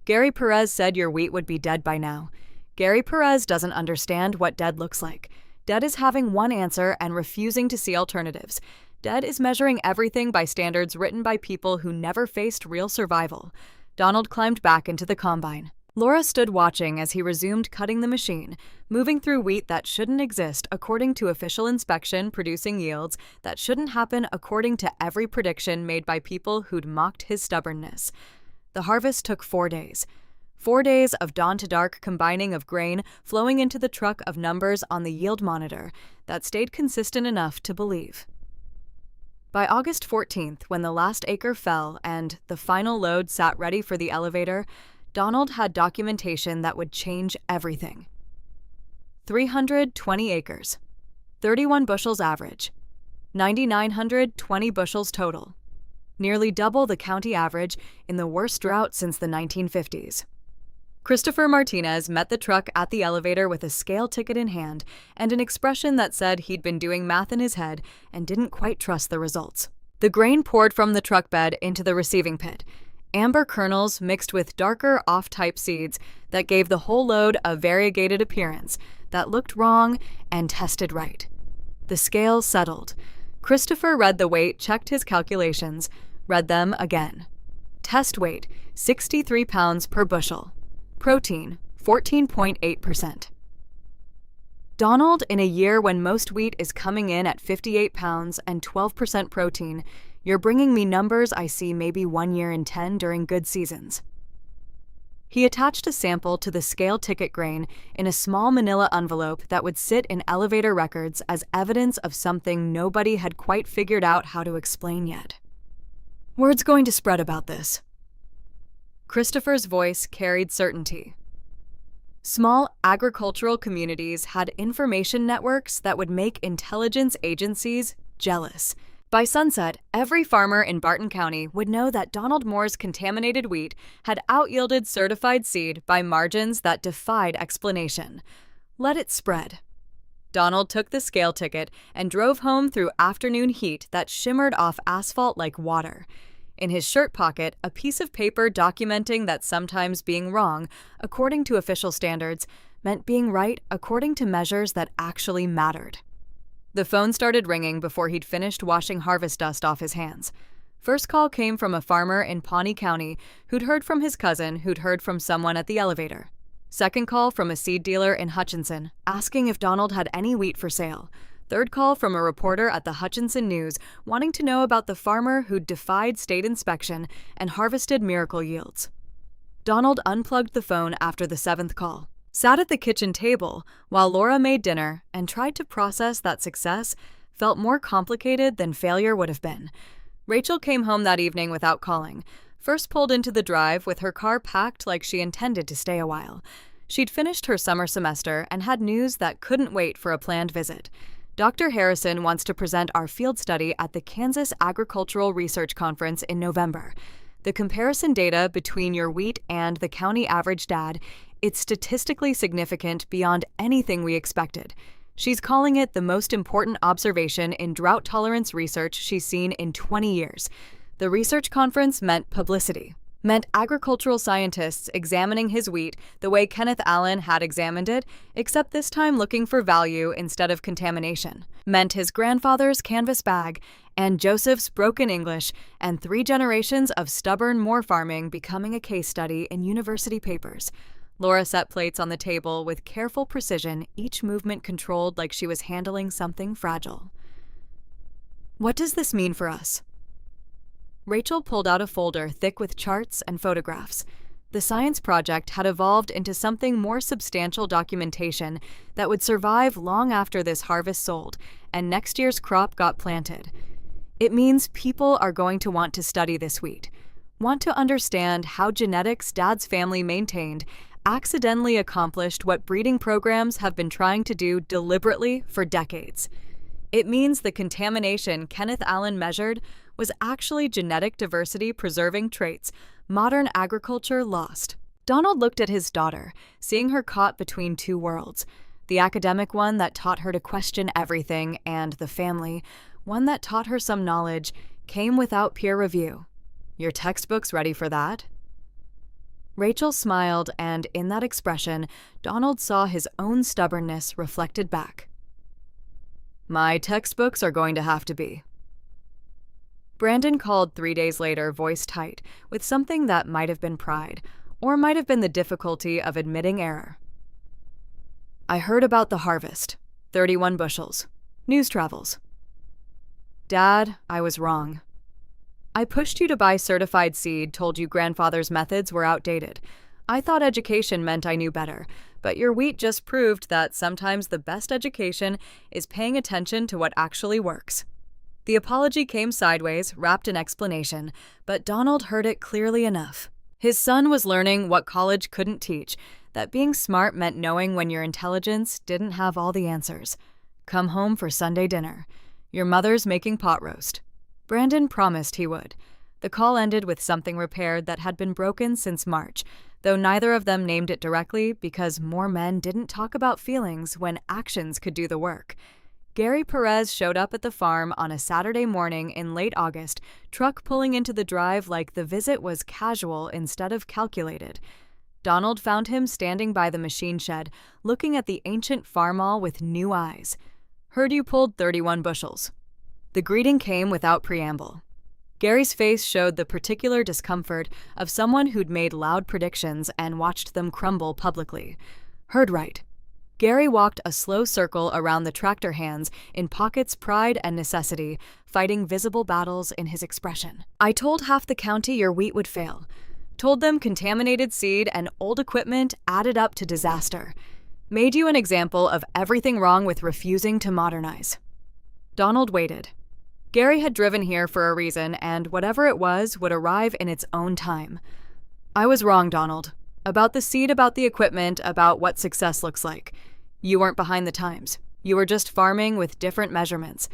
Gary Perez said your wheat would be dead by now. Gary Perez doesn't understand what dead looks like. Dead is having one answer and refusing to see alternatives. Dead is measuring everything by standards written by people who never faced real survival. Donald climbed back into the combine. Laura stood watching as he resumed cutting the machine, moving through wheat that shouldn't exist according to official inspection, producing yields that shouldn't happen according to every prediction made by people who'd mocked his stubbornness. The harvest took 4 days. 4 days of dawn to dark combining of grain flowing into the truck of numbers on the yield monitor that stayed consistent enough to believe. By August 14th, when the last acre fell and the final load sat ready for the elevator, Donald had documentation that would change everything. 320 acres, 31 bushels average, 9,920 bushels total. Nearly double the county average in the worst drought since the 1950s. Christopher Martinez met the truck at the elevator with a scale ticket in hand and an expression that said he'd been doing math in his head and didn't quite trust the results. The grain poured from the truck bed into the receiving pit, amber kernels mixed with darker off-type seeds that gave the whole load a variegated appearance that looked wrong and tested right. The scale settled. Christopher read the weight, checked his calculations, read them again. Test weight, 63 pounds per bushel. Protein, 14.8%. Donald, in a year when most wheat is coming in at 58 pounds and 12% protein, you're bringing me numbers I see maybe 1 year in 10 during good seasons. He attached a sample to the scale ticket grain in a small manila envelope that would sit in elevator records as evidence of something nobody had quite figured out how to explain yet. Word's going to spread about this. Christopher's voice carried certainty. Small agricultural communities had information networks that would make intelligence agencies jealous. By sunset, every farmer in Barton County would know that Donald Moore's contaminated wheat had out-yielded certified seed by margins that defied explanation. Let it spread. Donald took the scale ticket and drove home through afternoon heat that shimmered off asphalt like water. In his shirt pocket, a piece of paper documenting that sometimes being wrong, according to official standards, meant being right according to measures that actually mattered. The phone started ringing before he'd finished washing harvest dust off his hands. First call came from a farmer in Pawnee County who'd heard from his cousin who'd heard from someone at the elevator. Second call from a seed dealer in Hutchinson, asking if Donald had any wheat for sale. Third call from a reporter at the Hutchinson News, wanting to know about the farmer who'd defied state inspection and harvested miracle yields. Donald unplugged the phone after the seventh call, sat at the kitchen table while Laura made dinner, and tried to process that success felt more complicated than failure would have been. Rachel came home that evening without calling. First pulled into the drive with her car packed like she intended to stay a while. She'd finished her summer semester and had news that couldn't wait for a planned visit. Dr. Harrison wants to present our field study at the Kansas Agricultural Research Conference in November. The comparison data between your wheat and the county average DAD, it's statistically significant beyond anything we expected. She's calling it the most important observation in drought-tolerance research she's seen in 20 years. The research conference meant publicity, meant agricultural scientists examining his wheat the way Kenneth Allen had examined it, except this time looking for value instead of contamination. Meant his grandfather's canvas bag and Joseph's broken English and 3 generations of stubborn moor farming becoming a case study in university papers. Laura set plates on the table with careful precision, each movement controlled like she was handling something fragile. What does this mean for us? Rachel pulled out a folder thick with charts and photographs. The science project had evolved into something more substantial documentation that would survive long after this harvest sold and next year's crop got planted. It means people are going to want to study this wheat, want to understand how genetics Dad's family maintained accidentally accomplished what breeding programs have been trying to do deliberately for decades. It means the contamination Kenneth Allen measured was actually genetic diversity preserving traits modern agriculture lost. Donald looked at his daughter, seeing her caught between 2 worlds. The academic one that taught her to question everything, and the family, one that taught her some knowledge, came without peer review. Your textbook's ready for that? Rachel smiled, and in that expression, Donald saw his own stubbornness reflected back. My textbooks are going to have to be. Brandon called 3 days later, voice tight, with something that might have been pride, or might have been the difficulty of admitting error. I heard about the harvest. 31 bushels. News travels. Dad, I was wrong. I pushed you to buy certified seed, told you grandfather's methods were outdated. I thought education meant I knew better, but your wheat just proved that sometimes the best education is paying attention to what actually works. The apology came sideways, wrapped in explanation, but Donald heard it clearly enough. His son was learning what college couldn't teach, that being smart meant knowing when your intelligence didn't have all the answers. Come home for Sunday dinner. Your mother's making pot roast. Brandon promised he would. The call ended with something repaired that had been broken since March, though neither of them named it directly because more men didn't talk about feelings when actions could do the work. Gary Perez showed up at the farm on a Saturday morning in late August, truck pulling into the drive like the visit was casual instead of calculated. Donald found him standing by the machine shed, looking at the ancient farmall with new eyes. Heard you pulled 31 bushels. The greeting came without preamble. Gary's face showed the particular discomfort of someone who'd made loud predictions and watched them crumble publicly. Heard right. Gary walked a slow circle around the tractor hands, in pockets pride and necessity, fighting visible battles in his expression. I told half the county your wheat would fail. Told them contaminated seed and old equipment added up to disaster. Made you an example of everything wrong with refusing to modernize. Donald waited. Gary had driven here for a reason, and whatever it was would arrive in its own time. I was wrong, Donald. About the seed, about the equipment, about what success looks like. You weren't behind the times. You were just farming with different measurements.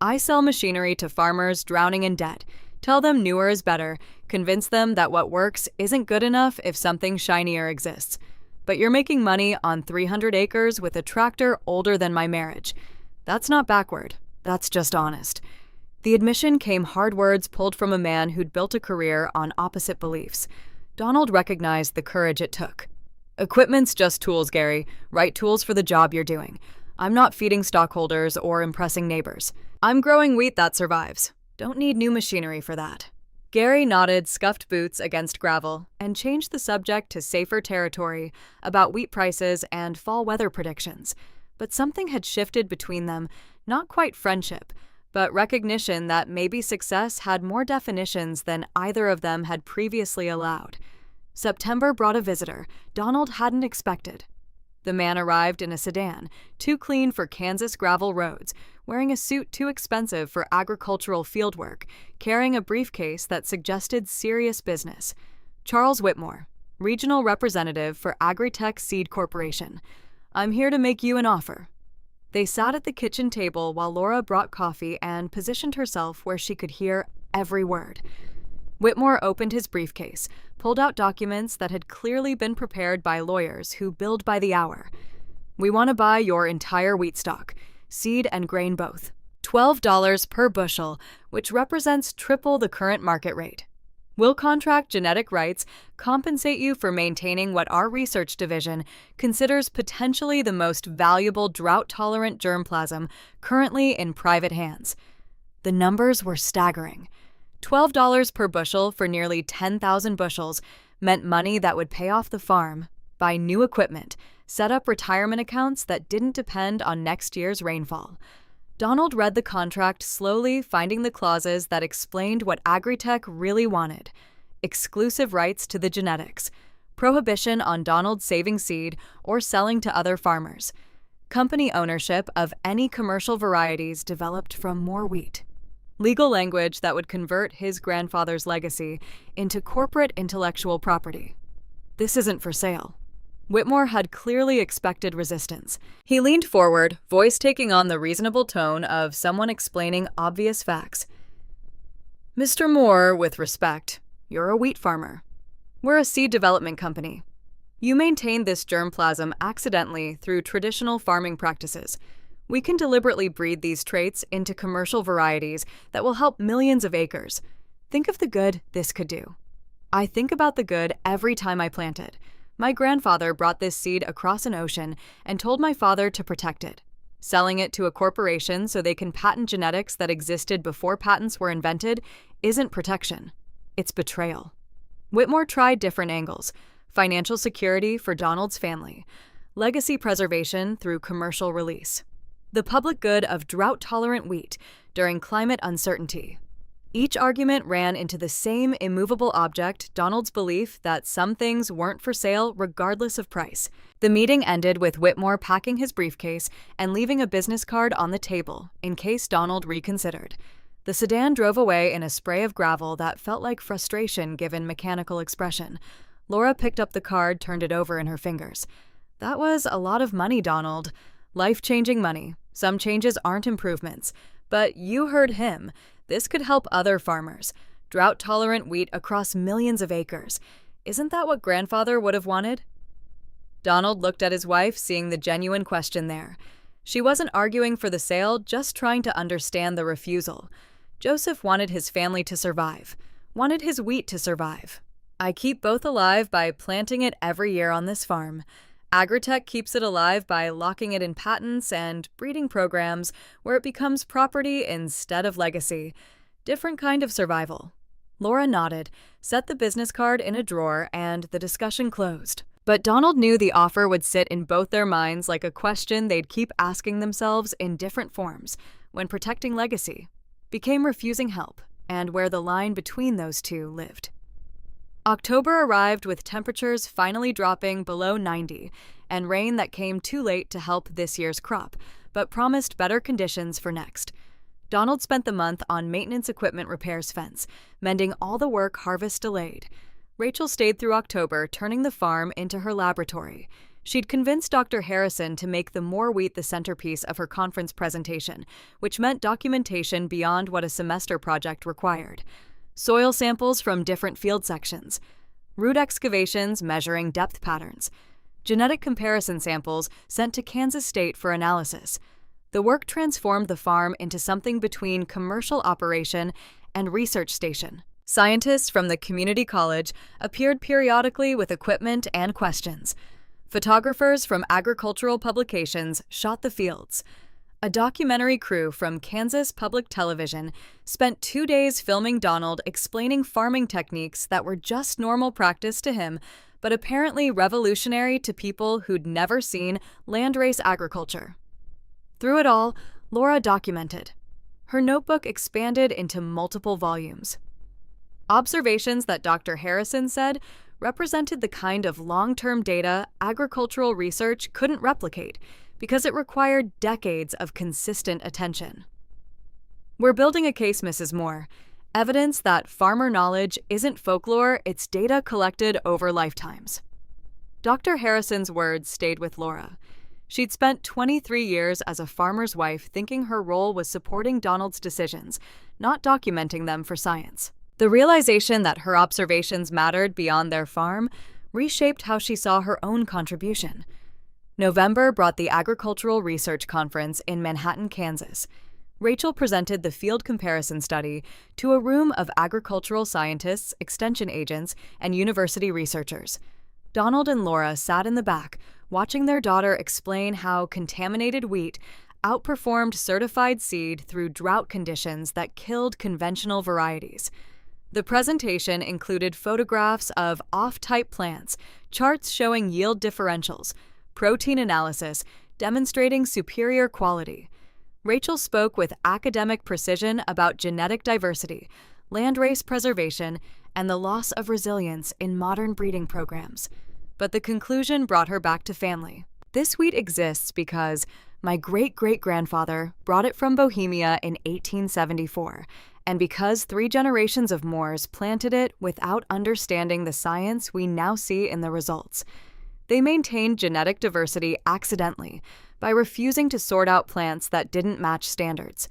I sell machinery to farmers drowning in debt. Tell them newer is better. Convince them that what works isn't good enough if something shinier exists. But you're making money on 300 acres with a tractor older than my marriage. That's not backward. That's just honest. The admission came hard words pulled from a man who'd built a career on opposite beliefs. Donald recognized the courage it took. Equipment's just tools, Gary. Right tools for the job you're doing. I'm not feeding stockholders or impressing neighbors. I'm growing wheat that survives. Don't need new machinery for that. Gary nodded scuffed boots against gravel and changed the subject to safer territory about wheat prices and fall weather predictions. But something had shifted between them, not quite friendship, but recognition that maybe success had more definitions than either of them had previously allowed. September brought a visitor Donald hadn't expected. The man arrived in a sedan, too clean for Kansas gravel roads, wearing a suit too expensive for agricultural fieldwork, carrying a briefcase that suggested serious business. Charles Whitmore, Regional Representative for Agritech Seed Corporation. I'm here to make you an offer. They sat at the kitchen table while Laura brought coffee and positioned herself where she could hear every word. Whitmore opened his briefcase, pulled out documents that had clearly been prepared by lawyers who billed by the hour. We want to buy your entire wheat stock, seed and grain both. $12 per bushel, which represents triple the current market rate. We'll contract genetic rights, compensate you for maintaining what our research division considers potentially the most valuable drought-tolerant germplasm currently in private hands. The numbers were staggering. $12 per bushel for nearly 10,000 bushels meant money that would pay off the farm, buy new equipment, set up retirement accounts that didn't depend on next year's rainfall. Donald read the contract slowly, finding the clauses that explained what Agritech really wanted: exclusive rights to the genetics, prohibition on Donald saving seed or selling to other farmers, company ownership of any commercial varieties developed from more wheat, legal language that would convert his grandfather's legacy into corporate intellectual property. This isn't for sale. Whitmore had clearly expected resistance. He leaned forward, voice taking on the reasonable tone of someone explaining obvious facts. Mr. Moore, with respect, you're a wheat farmer. We're a seed development company. You maintained this germplasm accidentally through traditional farming practices. We can deliberately breed these traits into commercial varieties that will help millions of acres. Think of the good this could do. I think about the good every time I plant it. My grandfather brought this seed across an ocean and told my father to protect it. Selling it to a corporation so they can patent genetics that existed before patents were invented isn't protection. It's betrayal. Whitmore tried different angles: financial security for Donald's family, legacy preservation through commercial release, the public good of drought-tolerant wheat during climate uncertainty. Each argument ran into the same immovable object: Donald's belief that some things weren't for sale regardless of price. The meeting ended with Whitmore packing his briefcase and leaving a business card on the table in case Donald reconsidered. The sedan drove away in a spray of gravel that felt like frustration given mechanical expression. Laura picked up the card, turned it over in her fingers. That was a lot of money, Donald. Life-changing money. Some changes aren't improvements. But you heard him. This could help other farmers. Drought-tolerant wheat across millions of acres. Isn't that what grandfather would have wanted? Donald looked at his wife, seeing the genuine question there. She wasn't arguing for the sale, just trying to understand the refusal. Joseph wanted his family to survive, wanted his wheat to survive. I keep both alive by planting it every year on this farm. Agritech keeps it alive by locking it in patents and breeding programs where it becomes property instead of legacy. Different kind of survival. Laura nodded, set the business card in a drawer, and the discussion closed. But Donald knew the offer would sit in both their minds like a question they'd keep asking themselves in different forms when protecting legacy became refusing help, and where the line between those two lived. October arrived with temperatures finally dropping below 90 and rain that came too late to help this year's crop, but promised better conditions for next. Donald spent the month on maintenance equipment repairs fence, mending all the work harvest delayed. Rachel stayed through October, turning the farm into her laboratory. She'd convinced Dr. Harrison to make the more wheat the centerpiece of her conference presentation, which meant documentation beyond what a semester project required. Soil samples from different field sections, root excavations measuring depth patterns, genetic comparison samples sent to Kansas State for analysis. The work transformed the farm into something between commercial operation and research station. Scientists from the community college appeared periodically with equipment and questions. Photographers from agricultural publications shot the fields. A documentary crew from Kansas Public Television spent 2 days filming Donald explaining farming techniques that were just normal practice to him, but apparently revolutionary to people who'd never seen landrace agriculture. Through it all, Laura documented. Her notebook expanded into multiple volumes. Observations that Dr. Harrison said represented the kind of long-term data agricultural research couldn't replicate because it required decades of consistent attention. We're building a case, Mrs. Moore. Evidence that farmer knowledge isn't folklore, it's data collected over lifetimes. Dr. Harrison's words stayed with Laura. She'd spent 23 years as a farmer's wife thinking her role was supporting Donald's decisions, not documenting them for science. The realization that her observations mattered beyond their farm reshaped how she saw her own contribution. November brought the Agricultural Research Conference in Manhattan, Kansas. Rachel presented the field comparison study to a room of agricultural scientists, extension agents, and university researchers. Donald and Laura sat in the back, watching their daughter explain how contaminated wheat outperformed certified seed through drought conditions that killed conventional varieties. The presentation included photographs of off-type plants, charts showing yield differentials, protein analysis demonstrating superior quality. Rachel spoke with academic precision about genetic diversity, landrace preservation, and the loss of resilience in modern breeding programs. But the conclusion brought her back to family. This wheat exists because my great-great-grandfather brought it from Bohemia in 1874, and because 3 generations of Moors planted it without understanding the science we now see in the results. They maintained genetic diversity accidentally by refusing to sort out plants that didn't match standards.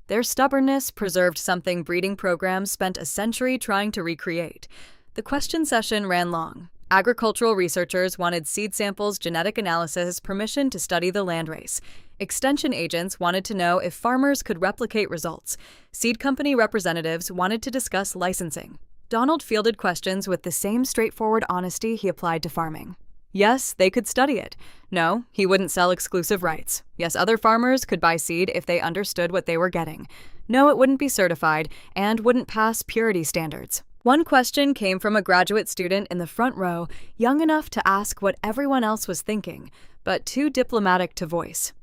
Their stubbornness preserved something breeding programs spent a century trying to recreate. The question session ran long. Agricultural researchers wanted seed samples, genetic analysis, permission to study the landrace. Extension agents wanted to know if farmers could replicate results. Seed company representatives wanted to discuss licensing. Donald fielded questions with the same straightforward honesty he applied to farming. Yes, they could study it. No, he wouldn't sell exclusive rights. Yes, other farmers could buy seed if they understood what they were getting. No, it wouldn't be certified and wouldn't pass purity standards. One question came from a graduate student in the front row, young enough to ask what everyone else was thinking, but too diplomatic to voice.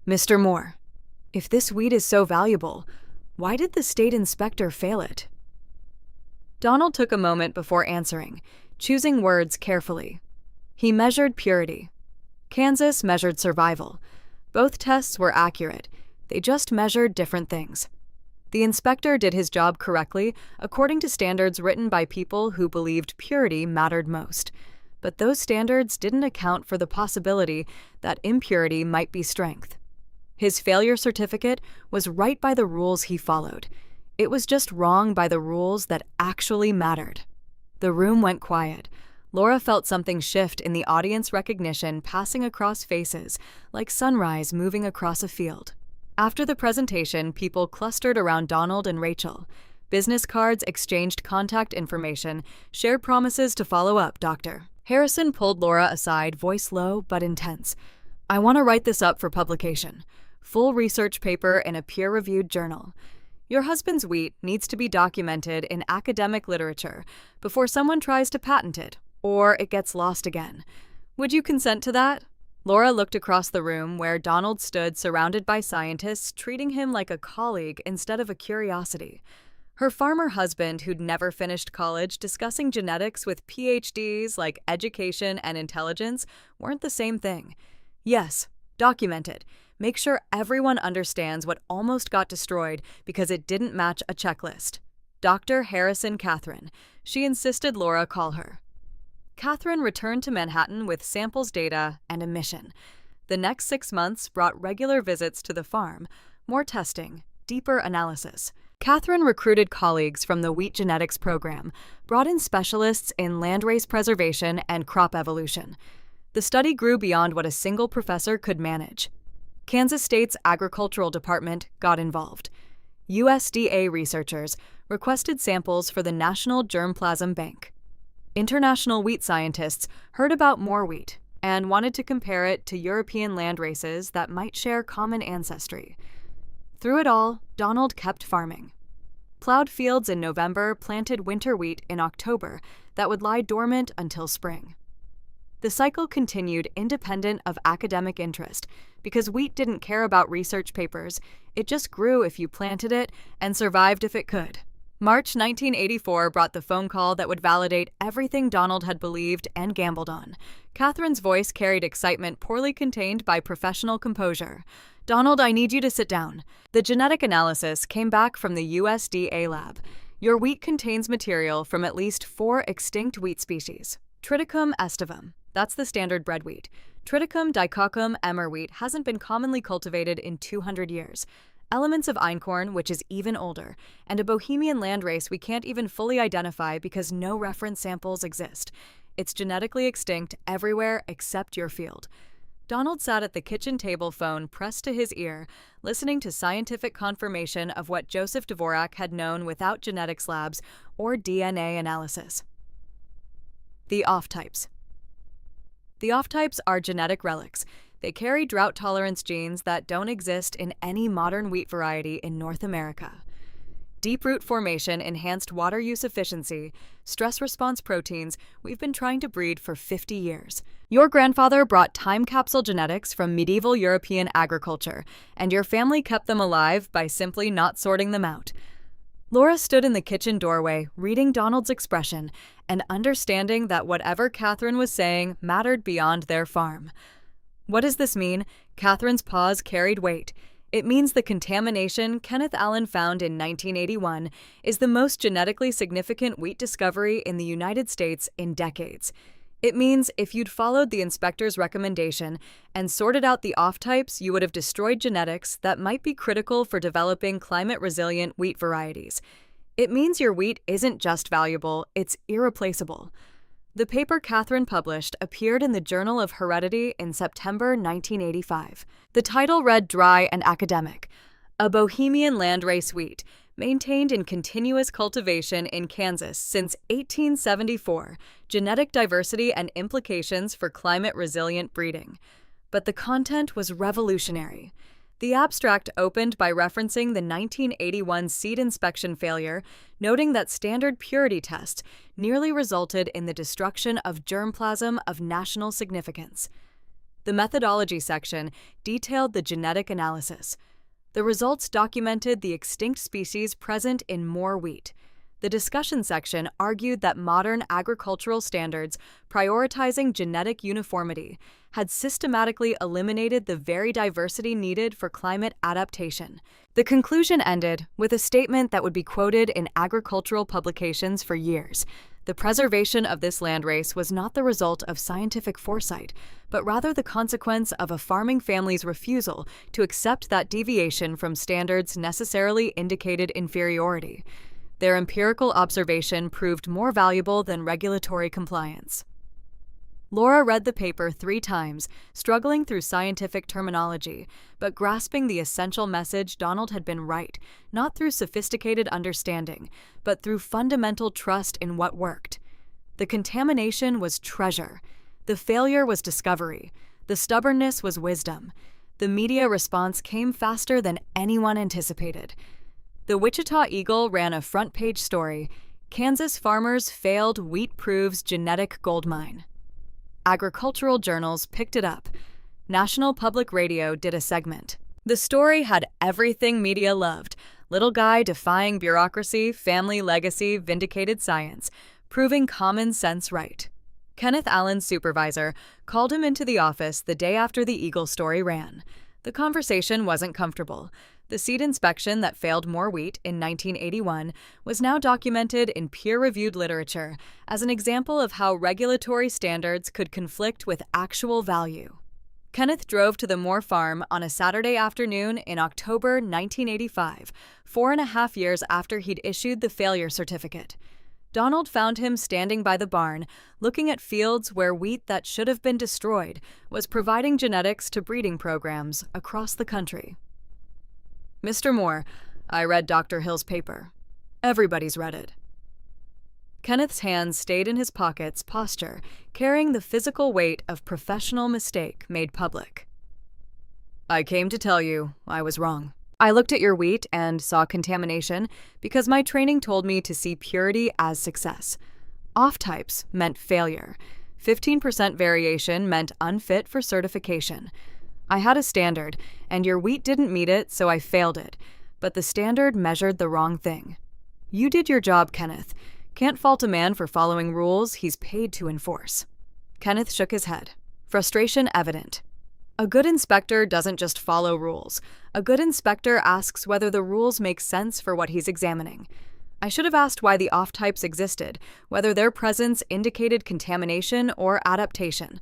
Mr. Moore, if this wheat is so valuable, why did the state inspector fail it? Donald took a moment before answering, choosing words carefully. He measured purity. Kansas measured survival. Both tests were accurate. They just measured different things. The inspector did his job correctly according to standards written by people who believed purity mattered most. But those standards didn't account for the possibility that impurity might be strength. His failure certificate was right by the rules he followed. It was just wrong by the rules that actually mattered. The room went quiet. Laura felt something shift in the audience recognition passing across faces, like sunrise moving across a field. After the presentation, people clustered around Donald and Rachel. Business cards exchanged contact information, shared promises to follow up, Doctor. Harrison pulled Laura aside, voice low but intense. I want to write this up for publication. Full research paper in a peer-reviewed journal. Your husband's wheat needs to be documented in academic literature before someone tries to patent it, or it gets lost again. Would you consent to that? Laura looked across the room where Donald stood surrounded by scientists treating him like a colleague instead of a curiosity. Her farmer husband, who'd never finished college, discussing genetics with PhDs like education and intelligence weren't the same thing. Yes, document it. Make sure everyone understands what almost got destroyed because it didn't match a checklist. Dr. Harrison Catherine. She insisted Laura call her. Catherine returned to Manhattan with samples data and a mission. The next 6 months brought regular visits to the farm, more testing, deeper analysis. Catherine recruited colleagues from the wheat genetics program, brought in specialists in landrace preservation and crop evolution. The study grew beyond what a single professor could manage. Kansas State's agricultural department got involved. USDA researchers requested samples for the National Germplasm Bank. International wheat scientists heard about more wheat. and wanted to compare it to European land races that might share common ancestry. Through it all, Donald kept farming. Plowed fields in November, planted winter wheat in October that would lie dormant until spring. The cycle continued independent of academic interest because wheat didn't care about research papers. It just grew if you planted it and survived if it could. March 1984 brought the phone call that would validate everything Donald had believed and gambled on. Catherine's voice carried excitement poorly contained by professional composure. "Donald, I need you to sit down." The genetic analysis came back from the USDA lab. Your wheat contains material from at least 4 extinct wheat species. Triticum aestivum. That's the standard bread wheat. Triticum dicoccum emmer wheat hasn't been commonly cultivated in 200 years. Elements of einkorn, which is even older, and a Bohemian landrace we can't even fully identify because no reference samples exist. It's genetically extinct everywhere except your field. Donald sat at the kitchen table, phone pressed to his ear, listening to scientific confirmation of what Joseph Dvorak had known without genetics labs or DNA analysis. The off-types. The off-types are genetic relics. They carry drought-tolerance genes that don't exist in any modern wheat variety in North America. Deep root formation, enhanced water use efficiency, stress response proteins we've been trying to breed for 50 years. Your grandfather brought time capsule genetics from medieval European agriculture, and your family kept them alive by simply not sorting them out. Laura stood in the kitchen doorway, reading Donald's expression and understanding that whatever Catherine was saying mattered beyond their farm. What does this mean? Catherine's pause carried weight. It means the contamination Kenneth Allen found in 1981 is the most genetically significant wheat discovery in the United States in decades. It means if you'd followed the inspector's recommendation and sorted out the off-types, you would have destroyed genetics that might be critical for developing climate-resilient wheat varieties. It means your wheat isn't just valuable, it's irreplaceable. The paper Catherine published appeared in the Journal of Heredity in September 1985. The title read dry and academic: A Bohemian Landrace Wheat, maintained in continuous cultivation in Kansas since 1874, genetic diversity and implications for climate-resilient breeding. But the content was revolutionary. The abstract opened by referencing the 1981 seed inspection failure, noting that standard purity tests nearly resulted in the destruction of germplasm of national significance. The methodology section detailed the genetic analysis. The results documented the extinct species present in more wheat. The discussion section argued that modern agricultural standards, prioritizing genetic uniformity, had systematically eliminated the very diversity needed for climate adaptation. The conclusion ended with a statement that would be quoted in agricultural publications for years. The preservation of this landrace was not the result of scientific foresight, but rather the consequence of a farming family's refusal to accept that deviation from standards necessarily indicated inferiority. Their empirical observation proved more valuable than regulatory compliance. Laura read the paper 3 times, struggling through scientific terminology, but grasping the essential message Donald had been right, not through sophisticated understanding, but through fundamental trust in what worked. The contamination was treasure. The failure was discovery. The stubbornness was wisdom. The media response came faster than anyone anticipated. The Wichita Eagle ran a front-page story: Kansas farmers failed wheat proves genetic goldmine. Agricultural journals picked it up. National Public Radio did a segment. The story had everything media loved: little guy defying bureaucracy, family legacy, vindicated science, proving common sense right. Kenneth Allen's supervisor called him into the office the day after the Eagle story ran. The conversation wasn't comfortable. The seed inspection that failed more wheat in 1981 was now documented in peer-reviewed literature as an example of how regulatory standards could conflict with actual value. Kenneth drove to the Moore farm on a Saturday afternoon in October 1985, 4.5 years after he'd issued the failure certificate. Donald found him standing by the barn, looking at fields where wheat that should have been destroyed was providing genetics to breeding programs across the country. "Mr. Moore, I read Dr. Hill's paper. Everybody's read it." Kenneth's hands stayed in his pockets, posture, carrying the physical weight of professional mistake made public. I came to tell you I was wrong. I looked at your wheat and saw contamination because my training told me to see purity as success. Off-types meant failure. 15% variation meant unfit for certification. I had a standard, and your wheat didn't meet it, so I failed it. But the standard measured the wrong thing. You did your job, Kenneth. Can't fault a man for following rules he's paid to enforce. Kenneth shook his head, frustration evident. A good inspector doesn't just follow rules. A good inspector asks whether the rules make sense for what he's examining. I should have asked why the off-types existed, whether their presence indicated contamination or adaptation.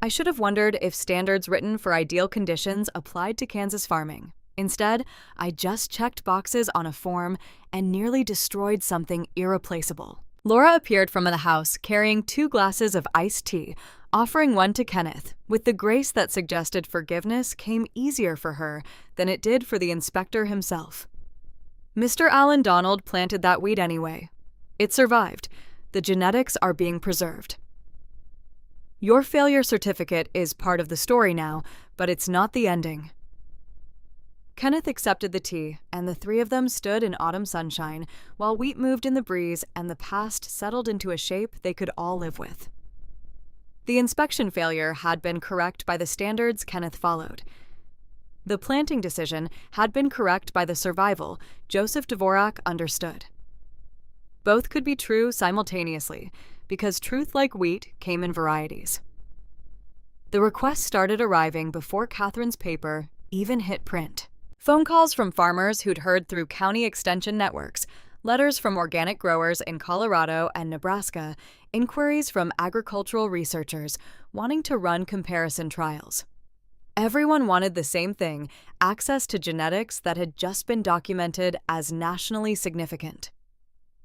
I should have wondered if standards written for ideal conditions applied to Kansas farming. Instead, I just checked boxes on a form and nearly destroyed something irreplaceable. Laura appeared from the house carrying 2 glasses of iced tea, offering one to Kenneth, with the grace that suggested forgiveness came easier for her than it did for the inspector himself. Mr. Allen Donald planted that wheat anyway. It survived. The genetics are being preserved. Your failure certificate is part of the story now, but it's not the ending. Kenneth accepted the tea, and the 3 of them stood in autumn sunshine while wheat moved in the breeze and the past settled into a shape they could all live with. The inspection failure had been correct by the standards Kenneth followed. The planting decision had been correct by the survival Joseph Dvorak understood. Both could be true simultaneously, because truth like wheat came in varieties. The requests started arriving before Catherine's paper even hit print. Phone calls from farmers who'd heard through county extension networks, letters from organic growers in Colorado and Nebraska, inquiries from agricultural researchers wanting to run comparison trials. Everyone wanted the same thing, access to genetics that had just been documented as nationally significant.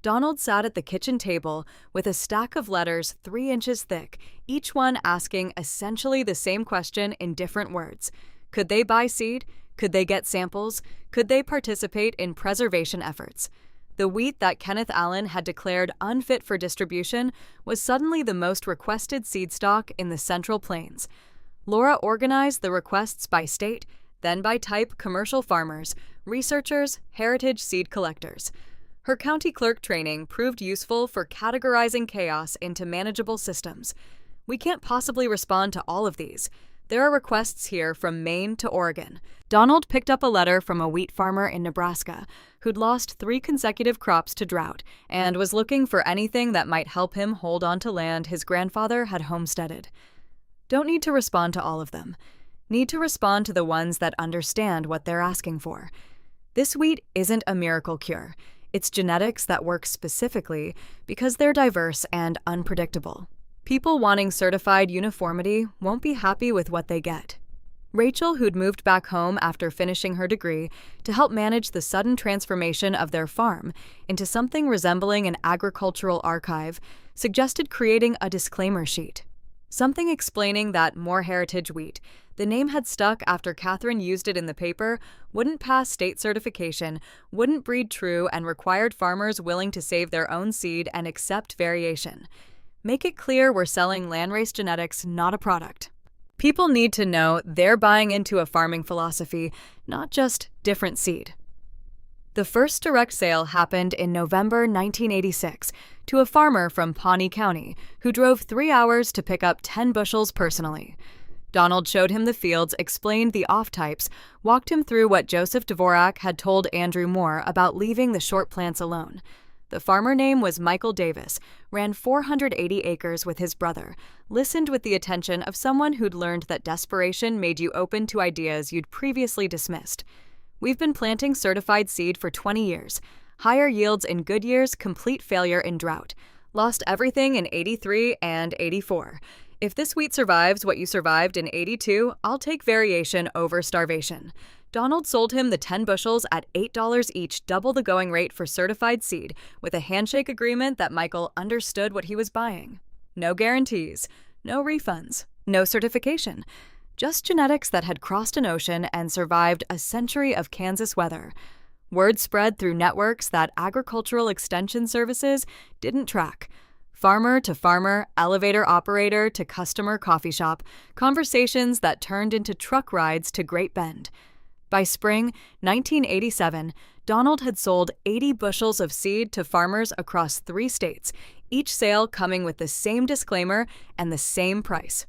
Donald sat at the kitchen table with a stack of letters 3 inches thick, each one asking essentially the same question in different words. Could they buy seed? Could they get samples? Could they participate in preservation efforts? The wheat that Kenneth Allen had declared unfit for distribution was suddenly the most requested seed stock in the Central Plains. Laura organized the requests by state, then by type commercial farmers, researchers, heritage seed collectors. Her county clerk training proved useful for categorizing chaos into manageable systems. We can't possibly respond to all of these. There are requests here from Maine to Oregon. Donald picked up a letter from a wheat farmer in Nebraska who'd lost 3 consecutive crops to drought and was looking for anything that might help him hold on to land his grandfather had homesteaded. Don't need to respond to all of them. Need to respond to the ones that understand what they're asking for. This wheat isn't a miracle cure. It's genetics that work specifically because they're diverse and unpredictable. People wanting certified uniformity won't be happy with what they get. Rachel, who'd moved back home after finishing her degree to help manage the sudden transformation of their farm into something resembling an agricultural archive, suggested creating a disclaimer sheet. Something explaining that more heritage wheat, the name had stuck after Catherine used it in the paper, wouldn't pass state certification, wouldn't breed true, and required farmers willing to save their own seed and accept variation. Make it clear we're selling landrace genetics, not a product. People need to know they're buying into a farming philosophy, not just different seed. The first direct sale happened in November 1986 to a farmer from Pawnee County who drove 3 hours to pick up 10 bushels personally. Donald showed him the fields, explained the off-types, walked him through what Joseph Dvorak had told Andrew Moore about leaving the short plants alone. The farmer name was Michael Davis, ran 480 acres with his brother, listened with the attention of someone who'd learned that desperation made you open to ideas you'd previously dismissed. We've been planting certified seed for 20 years. Higher yields in good years, complete failure in drought. Lost everything in 83 and 84. If this wheat survives what you survived in 82, I'll take variation over starvation. Donald sold him the 10 bushels at $8 each, double the going rate for certified seed, with a handshake agreement that Michael understood what he was buying. No guarantees, no refunds, no certification. Just genetics that had crossed an ocean and survived a century of Kansas weather. Word spread through networks that agricultural extension services didn't track. Farmer to farmer, elevator operator to customer coffee shop, conversations that turned into truck rides to Great Bend. By spring 1987, Donald had sold 80 bushels of seed to farmers across 3 states, each sale coming with the same disclaimer and the same price.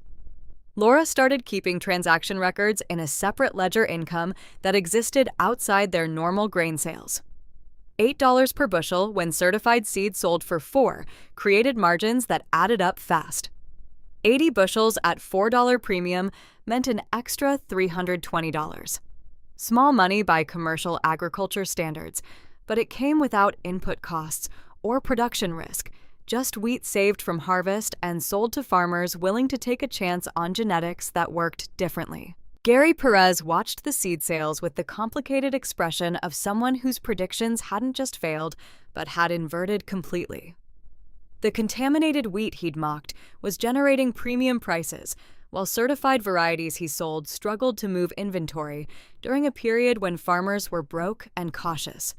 Laura started keeping transaction records in a separate ledger income that existed outside their normal grain sales. $8 per bushel when certified seed sold for $4 created margins that added up fast. 80 bushels at $4 premium meant an extra $320. Small money by commercial agriculture standards, but it came without input costs or production risk, just wheat saved from harvest and sold to farmers willing to take a chance on genetics that worked differently. Gary Perez watched the seed sales with the complicated expression of someone whose predictions hadn't just failed, but had inverted completely. The contaminated wheat he'd mocked was generating premium prices, while certified varieties he sold struggled to move inventory during a period when farmers were broke and cautious.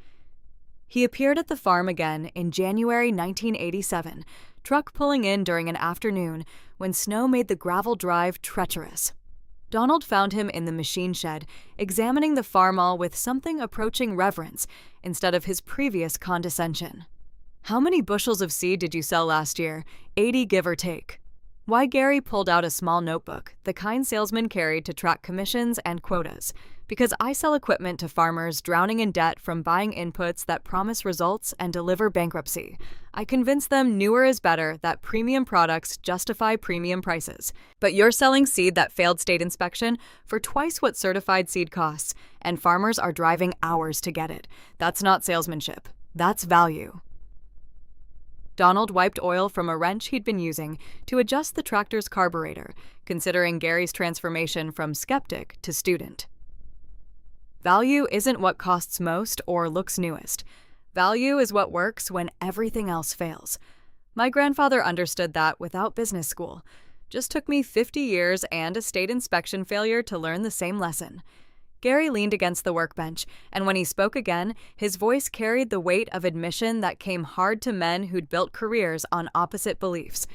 He appeared at the farm again in January 1987, truck pulling in during an afternoon when snow made the gravel drive treacherous. Donald found him in the machine shed, examining the farm-all with something approaching reverence instead of his previous condescension. "How many bushels of seed did you sell last year? 80 give or take." Why Gary pulled out a small notebook, the kind salesmen carried to track commissions and quotas. "Because I sell equipment to farmers drowning in debt from buying inputs that promise results and deliver bankruptcy. I convince them newer is better, that premium products justify premium prices. But you're selling seed that failed state inspection for twice what certified seed costs, and farmers are driving hours to get it. That's not salesmanship. That's value." Donald wiped oil from a wrench he'd been using to adjust the tractor's carburetor, considering Gary's transformation from skeptic to student. Value isn't what costs most or looks newest. Value is what works when everything else fails. My grandfather understood that without business school. Just took me 50 years and a state inspection failure to learn the same lesson. Gary leaned against the workbench, and when he spoke again, his voice carried the weight of admission that came hard to men who'd built careers on opposite beliefs.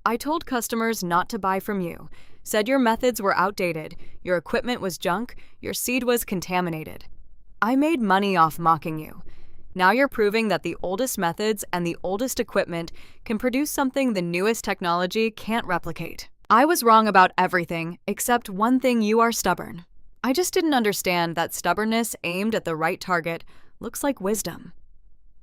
"I told customers not to buy from you. Said your methods were outdated, your equipment was junk, your seed was contaminated. I made money off mocking you. Now you're proving that the oldest methods and the oldest equipment can produce something the newest technology can't replicate. I was wrong about everything, except one thing: you are stubborn. I just didn't understand that stubbornness aimed at the right target looks like wisdom."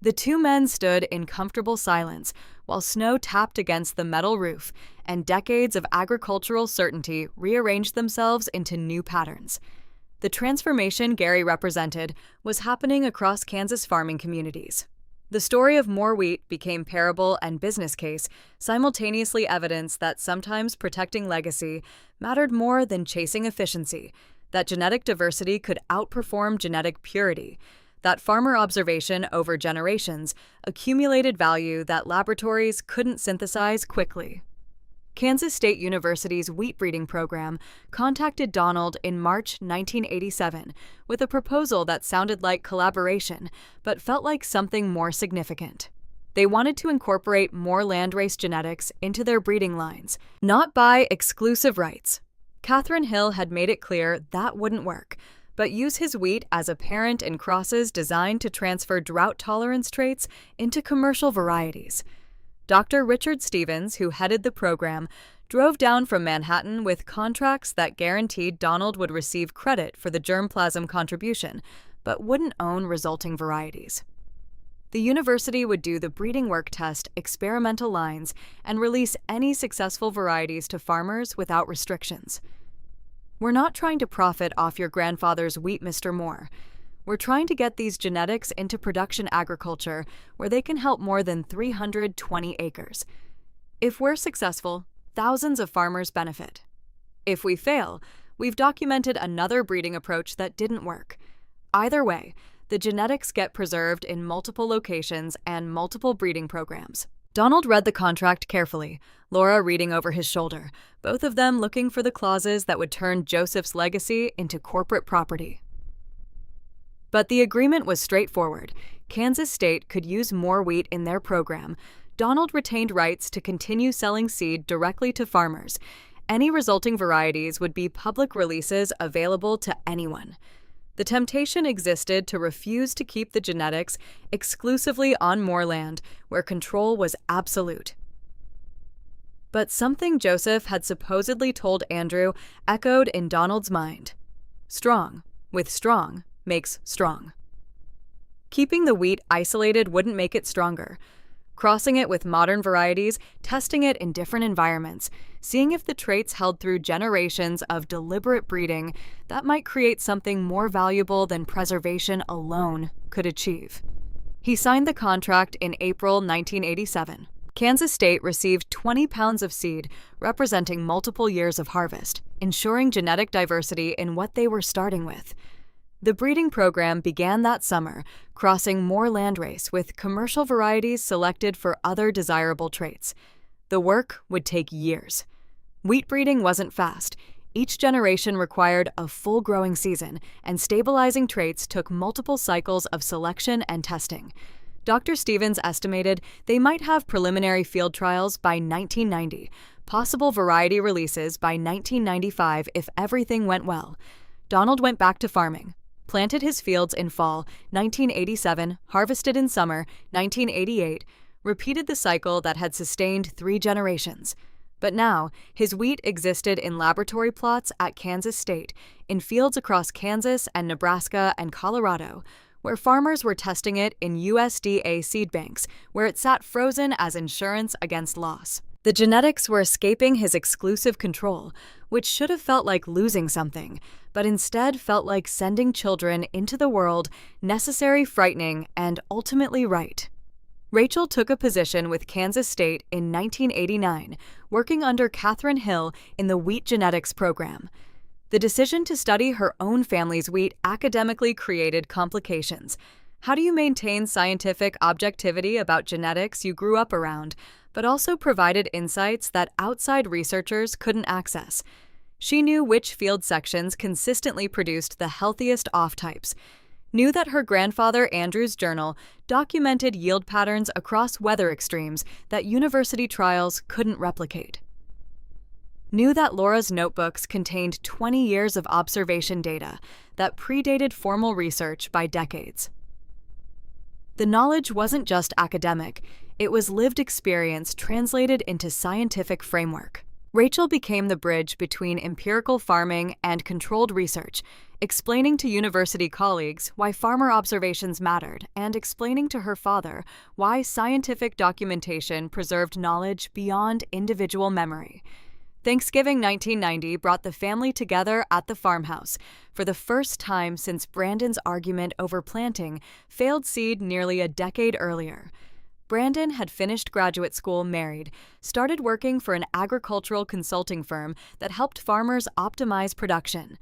The two men stood in comfortable silence while snow tapped against the metal roof and decades of agricultural certainty rearranged themselves into new patterns. The transformation Gary represented was happening across Kansas farming communities. The story of more wheat became parable and business case, simultaneously evidence that sometimes protecting legacy mattered more than chasing efficiency, that genetic diversity could outperform genetic purity, that farmer observation over generations accumulated value that laboratories couldn't synthesize quickly. Kansas State University's wheat breeding program contacted Donald in March 1987 with a proposal that sounded like collaboration but felt like something more significant. They wanted to incorporate more landrace genetics into their breeding lines, not by exclusive rights. Catherine Hill had made it clear that wouldn't work, but use his wheat as a parent in crosses designed to transfer drought-tolerance traits into commercial varieties. Dr. Richard Stevens, who headed the program, drove down from Manhattan with contracts that guaranteed Donald would receive credit for the germplasm contribution, but wouldn't own resulting varieties. The university would do the breeding work test experimental lines and release any successful varieties to farmers without restrictions. "We're not trying to profit off your grandfather's wheat, Mr. Moore. We're trying to get these genetics into production agriculture where they can help more than 320 acres. If we're successful, thousands of farmers benefit. If we fail, we've documented another breeding approach that didn't work. Either way, the genetics get preserved in multiple locations and multiple breeding programs." Donald read the contract carefully, Laura reading over his shoulder, both of them looking for the clauses that would turn Joseph's legacy into corporate property. But the agreement was straightforward. Kansas State could use more wheat in their program. Donald retained rights to continue selling seed directly to farmers. Any resulting varieties would be public releases available to anyone. The temptation existed to refuse to keep the genetics exclusively on more land, where control was absolute. But something Joseph had supposedly told Andrew echoed in Donald's mind. Strong, with strong, makes strong. Keeping the wheat isolated wouldn't make it stronger. Crossing it with modern varieties, testing it in different environments, seeing if the traits held through generations of deliberate breeding, that might create something more valuable than preservation alone could achieve. He signed the contract in April 1987. Kansas State received 20 pounds of seed, representing multiple years of harvest, ensuring genetic diversity in what they were starting with. The breeding program began that summer, crossing more landrace with commercial varieties selected for other desirable traits. The work would take years. Wheat breeding wasn't fast. Each generation required a full growing season, and stabilizing traits took multiple cycles of selection and testing. Dr. Stevens estimated they might have preliminary field trials by 1990, possible variety releases by 1995 if everything went well. Donald went back to farming, planted his fields in fall 1987, harvested in summer 1988, repeated the cycle that had sustained 3 generations. But now, his wheat existed in laboratory plots at Kansas State, in fields across Kansas and Nebraska and Colorado, where farmers were testing it in USDA seed banks, where it sat frozen as insurance against loss. The genetics were escaping his exclusive control, which should have felt like losing something, but instead felt like sending children into the world, necessary, frightening, and ultimately right. Rachel took a position with Kansas State in 1989, working under Catherine Hill in the wheat genetics program. The decision to study her own family's wheat academically created complications. How do you maintain scientific objectivity about genetics you grew up around, but also provided insights that outside researchers couldn't access? She knew which field sections consistently produced the healthiest off-types, knew that her grandfather Andrew's journal documented yield patterns across weather extremes that university trials couldn't replicate. Knew that Laura's notebooks contained 20 years of observation data that predated formal research by decades. The knowledge wasn't just academic, it was lived experience translated into scientific framework. Rachel became the bridge between empirical farming and controlled research, explaining to university colleagues why farmer observations mattered and explaining to her father why scientific documentation preserved knowledge beyond individual memory. Thanksgiving 1990 brought the family together at the farmhouse for the first time since Brandon's argument over planting failed seed nearly a decade earlier. Brandon had finished graduate school married, started working for an agricultural consulting firm that helped farmers optimize production.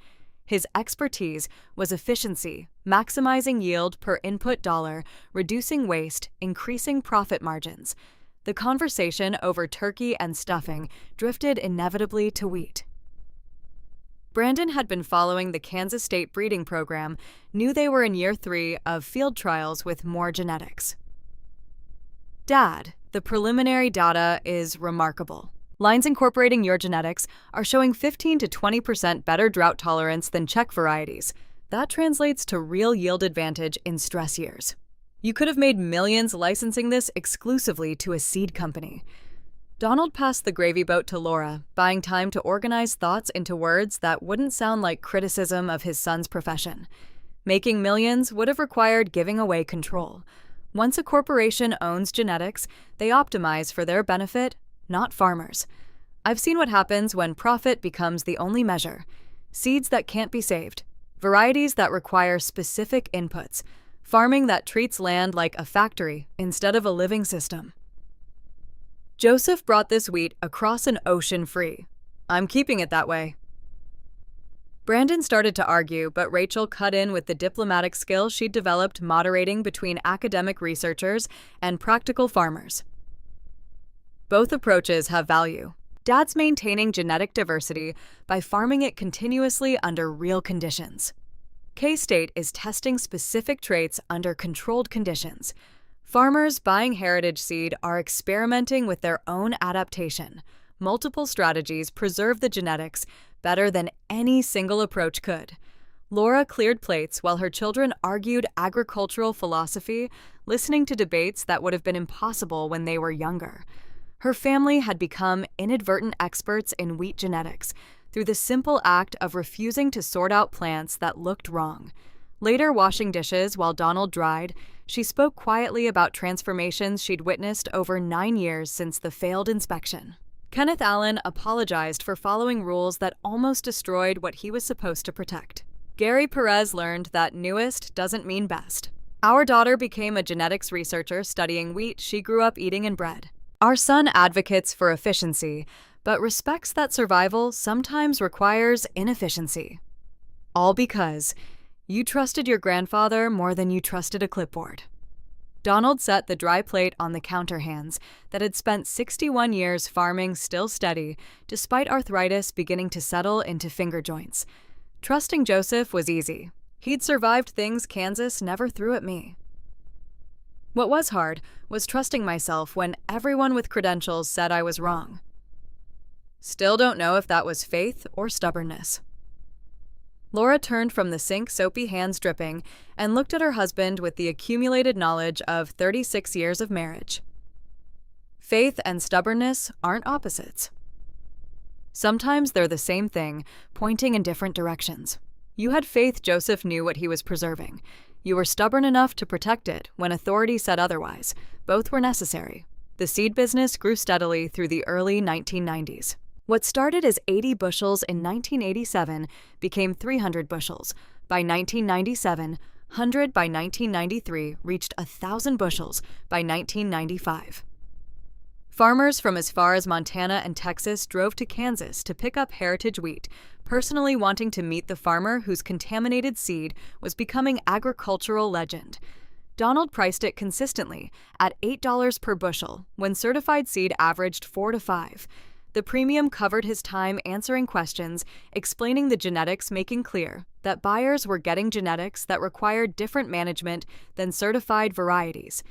His expertise was efficiency, maximizing yield per input dollar, reducing waste, increasing profit margins. The conversation over turkey and stuffing drifted inevitably to wheat. Brandon had been following the Kansas State breeding program, knew they were in year 3 of field trials with more genetics. Dad, the preliminary data is remarkable. Lines incorporating your genetics are showing 15 to 20% better drought tolerance than Czech varieties. That translates to real yield advantage in stress years. You could have made millions licensing this exclusively to a seed company. Donald passed the gravy boat to Laura, buying time to organize thoughts into words that wouldn't sound like criticism of his son's profession. Making millions would have required giving away control. Once a corporation owns genetics, they optimize for their benefit, not farmers. I've seen what happens when profit becomes the only measure. Seeds that can't be saved, varieties that require specific inputs, farming that treats land like a factory instead of a living system. Joseph brought this wheat across an ocean free. I'm keeping it that way. Brandon started to argue, but Rachel cut in with the diplomatic skill she'd developed moderating between academic researchers and practical farmers. Both approaches have value. Dad's maintaining genetic diversity by farming it continuously under real conditions. K-State is testing specific traits under controlled conditions. Farmers buying heritage seed are experimenting with their own adaptation. Multiple strategies preserve the genetics better than any single approach could. Laura cleared plates while her children argued agricultural philosophy, listening to debates that would have been impossible when they were younger. Her family had become inadvertent experts in wheat genetics through the simple act of refusing to sort out plants that looked wrong. Later, washing dishes while Donald dried, she spoke quietly about transformations she'd witnessed over 9 years since the failed inspection. Kenneth Allen apologized for following rules that almost destroyed what he was supposed to protect. Gary Perez learned that newest doesn't mean best. Our daughter became a genetics researcher studying wheat she grew up eating and bred. Our son advocates for efficiency, but respects that survival sometimes requires inefficiency. All because you trusted your grandfather more than you trusted a clipboard. Donald set the dry plate on the counter hands that had spent 61 years farming still steady, despite arthritis beginning to settle into finger joints. Trusting Joseph was easy. He'd survived things Kansas never threw at me. What was hard was trusting myself when everyone with credentials said I was wrong. Still don't know if that was faith or stubbornness. Laura turned from the sink, soapy hands dripping, and looked at her husband with the accumulated knowledge of 36 years of marriage. Faith and stubbornness aren't opposites. Sometimes they're the same thing, pointing in different directions. You had faith Joseph knew what he was preserving. You were stubborn enough to protect it when authority said otherwise. Both were necessary. The seed business grew steadily through the early 1990s. What started as 80 bushels in 1987 became 300 bushels. By 1997, 100 by 1993 reached 1,000 bushels by 1995. Farmers from as far as Montana and Texas drove to Kansas to pick up heritage wheat, personally wanting to meet the farmer whose contaminated seed was becoming agricultural legend. Donald priced it consistently at $8 per bushel when certified seed averaged $4 to $5. The premium covered his time answering questions, explaining the genetics, making clear that buyers were getting genetics that required different management than certified varieties.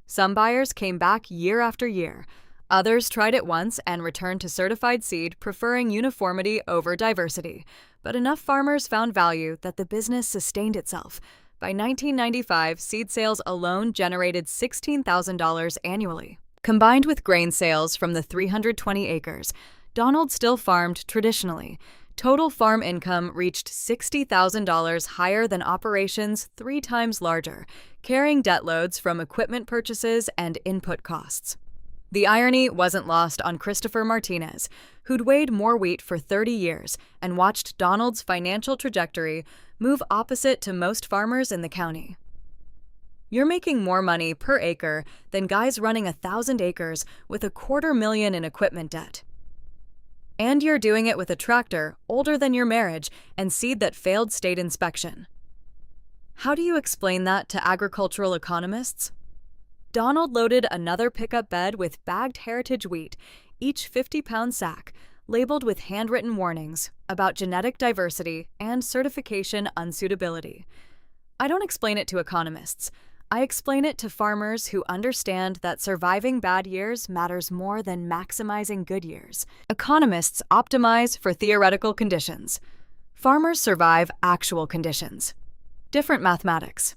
Some buyers came back year after year. Others tried it once and returned to certified seed, preferring uniformity over diversity. But enough farmers found value that the business sustained itself. By 1995, seed sales alone generated $16,000 annually. Combined with grain sales from the 320 acres, Donald still farmed traditionally. Total farm income reached $60,000 higher than operations 3 times larger, carrying debt loads from equipment purchases and input costs. The irony wasn't lost on Christopher Martinez, who'd weighed more wheat for 30 years and watched Donald's financial trajectory move opposite to most farmers in the county. You're making more money per acre than guys running 1,000 acres with $250,000 in equipment debt. And you're doing it with a tractor older than your marriage and seed that failed state inspection. How do you explain that to agricultural economists? Donald loaded another pickup bed with bagged heritage wheat, each 50-pound sack, labeled with handwritten warnings about genetic diversity and certification unsuitability. I don't explain it to economists. I explain it to farmers who understand that surviving bad years matters more than maximizing good years. Economists optimize for theoretical conditions. Farmers survive actual conditions. Different mathematics.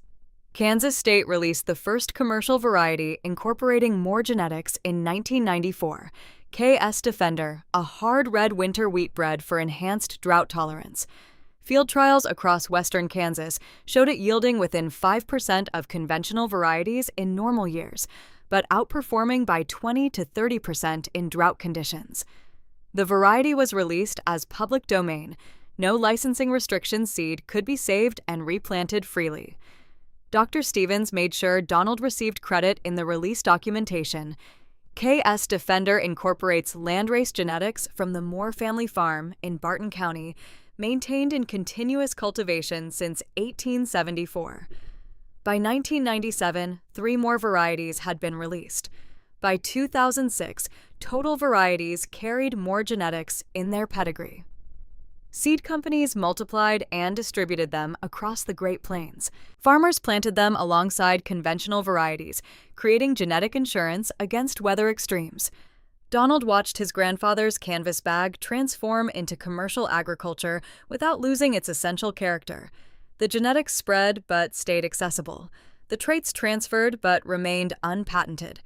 Kansas State released the first commercial variety incorporating more genetics in 1994, KS Defender, a hard red winter wheat bred for enhanced drought tolerance. Field trials across western Kansas showed it yielding within 5% of conventional varieties in normal years, but outperforming by 20 to 30% in drought conditions. The variety was released as public domain. No licensing restrictions seed could be saved and replanted freely. Dr. Stevens made sure Donald received credit in the release documentation. KS Defender incorporates landrace genetics from the Moore family farm in Barton County, maintained in continuous cultivation since 1874. By 1997, 3 more varieties had been released. By 2006, total varieties carried more genetics in their pedigree. Seed companies multiplied and distributed them across the Great Plains. Farmers planted them alongside conventional varieties, creating genetic insurance against weather extremes. Donald watched his grandfather's canvas bag transform into commercial agriculture without losing its essential character. The genetics spread but stayed accessible. The traits transferred but remained unpatented.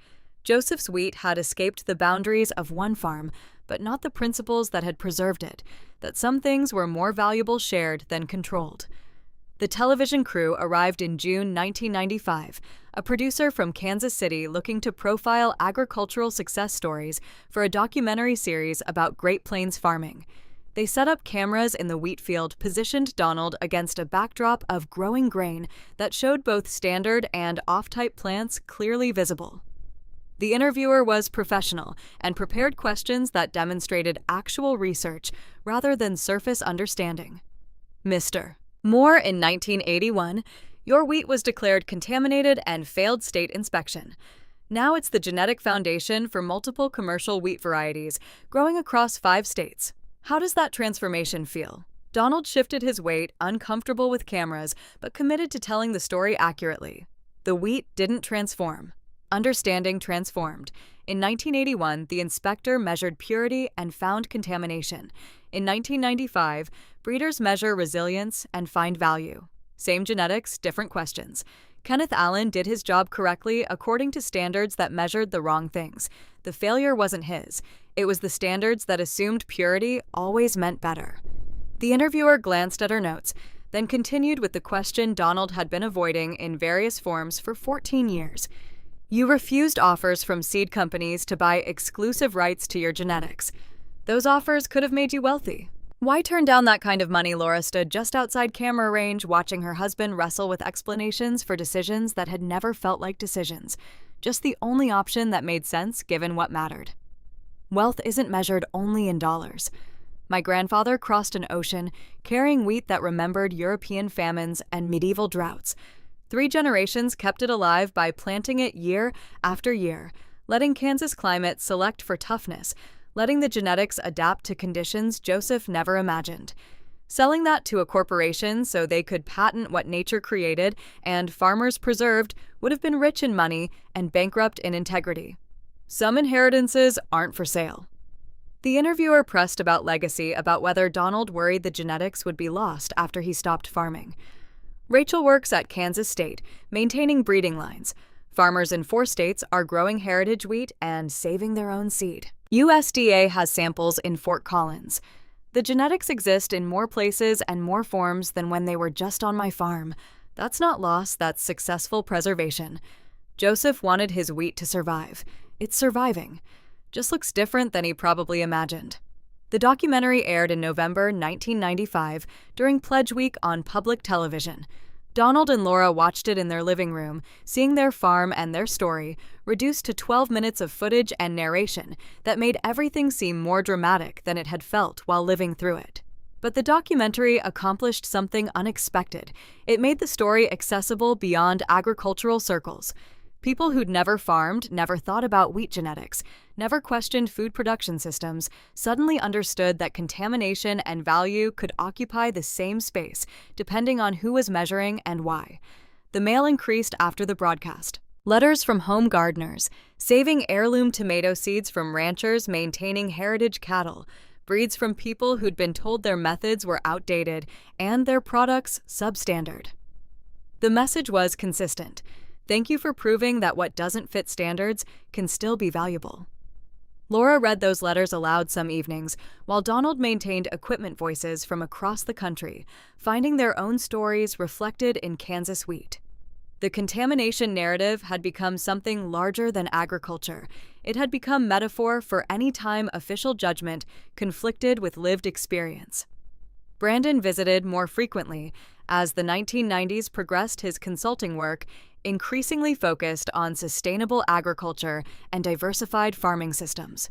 Joseph's wheat had escaped the boundaries of one farm, but not the principles that had preserved it, that some things were more valuable shared than controlled. The television crew arrived in June 1995, a producer from Kansas City looking to profile agricultural success stories for a documentary series about Great Plains farming. They set up cameras in the wheat field, positioned Donald against a backdrop of growing grain that showed both standard and off-type plants clearly visible. The interviewer was professional and prepared questions that demonstrated actual research rather than surface understanding. Mr. Moore, in 1981, your wheat was declared contaminated and failed state inspection. Now it's the genetic foundation for multiple commercial wheat varieties growing across 5 states. How does that transformation feel? Donald shifted his weight, uncomfortable with cameras, but committed to telling the story accurately. The wheat didn't transform. Understanding transformed. In 1981, the inspector measured purity and found contamination. In 1995, breeders measure resilience and find value. Same genetics, different questions. Kenneth Allen did his job correctly according to standards that measured the wrong things. The failure wasn't his. It was the standards that assumed purity always meant better. The interviewer glanced at her notes, then continued with the question Donald had been avoiding in various forms for 14 years. You refused offers from seed companies to buy exclusive rights to your genetics. Those offers could have made you wealthy. Why turn down that kind of money? Laura stood just outside camera range, watching her husband wrestle with explanations for decisions that had never felt like decisions. Just the only option that made sense given what mattered. Wealth isn't measured only in dollars. My grandfather crossed an ocean, carrying wheat that remembered European famines and medieval droughts. 3 generations kept it alive by planting it year after year, letting Kansas climate select for toughness, letting the genetics adapt to conditions Joseph never imagined. Selling that to a corporation so they could patent what nature created and farmers preserved would have been rich in money and bankrupt in integrity. Some inheritances aren't for sale. The interviewer pressed about legacy, about whether Donald worried the genetics would be lost after he stopped farming. Rachel works at Kansas State, maintaining breeding lines. Farmers in 4 states are growing heritage wheat and saving their own seed. USDA has samples in Fort Collins. The genetics exist in more places and more forms than when they were just on my farm. That's not loss, that's successful preservation. Joseph wanted his wheat to survive. It's surviving. Just looks different than he probably imagined. The documentary aired in November 1995 during Pledge Week on public television. Donald and Laura watched it in their living room, seeing their farm and their story reduced to 12 minutes of footage and narration that made everything seem more dramatic than it had felt while living through it. But the documentary accomplished something unexpected. It made the story accessible beyond agricultural circles. People who'd never farmed, never thought about wheat genetics, never questioned food production systems, suddenly understood that contamination and value could occupy the same space, depending on who was measuring and why. The mail increased after the broadcast. Letters from home gardeners, saving heirloom tomato seeds from ranchers maintaining heritage cattle, breeds from people who'd been told their methods were outdated and their products substandard. The message was consistent. Thank you for proving that what doesn't fit standards can still be valuable. Laura read those letters aloud some evenings, while Donald maintained equipment voices from across the country, finding their own stories reflected in Kansas wheat. The contamination narrative had become something larger than agriculture. It had become metaphor for any time official judgment conflicted with lived experience. Brandon visited more frequently. As the 1990s progressed, his consulting work increasingly focused on sustainable agriculture and diversified farming systems.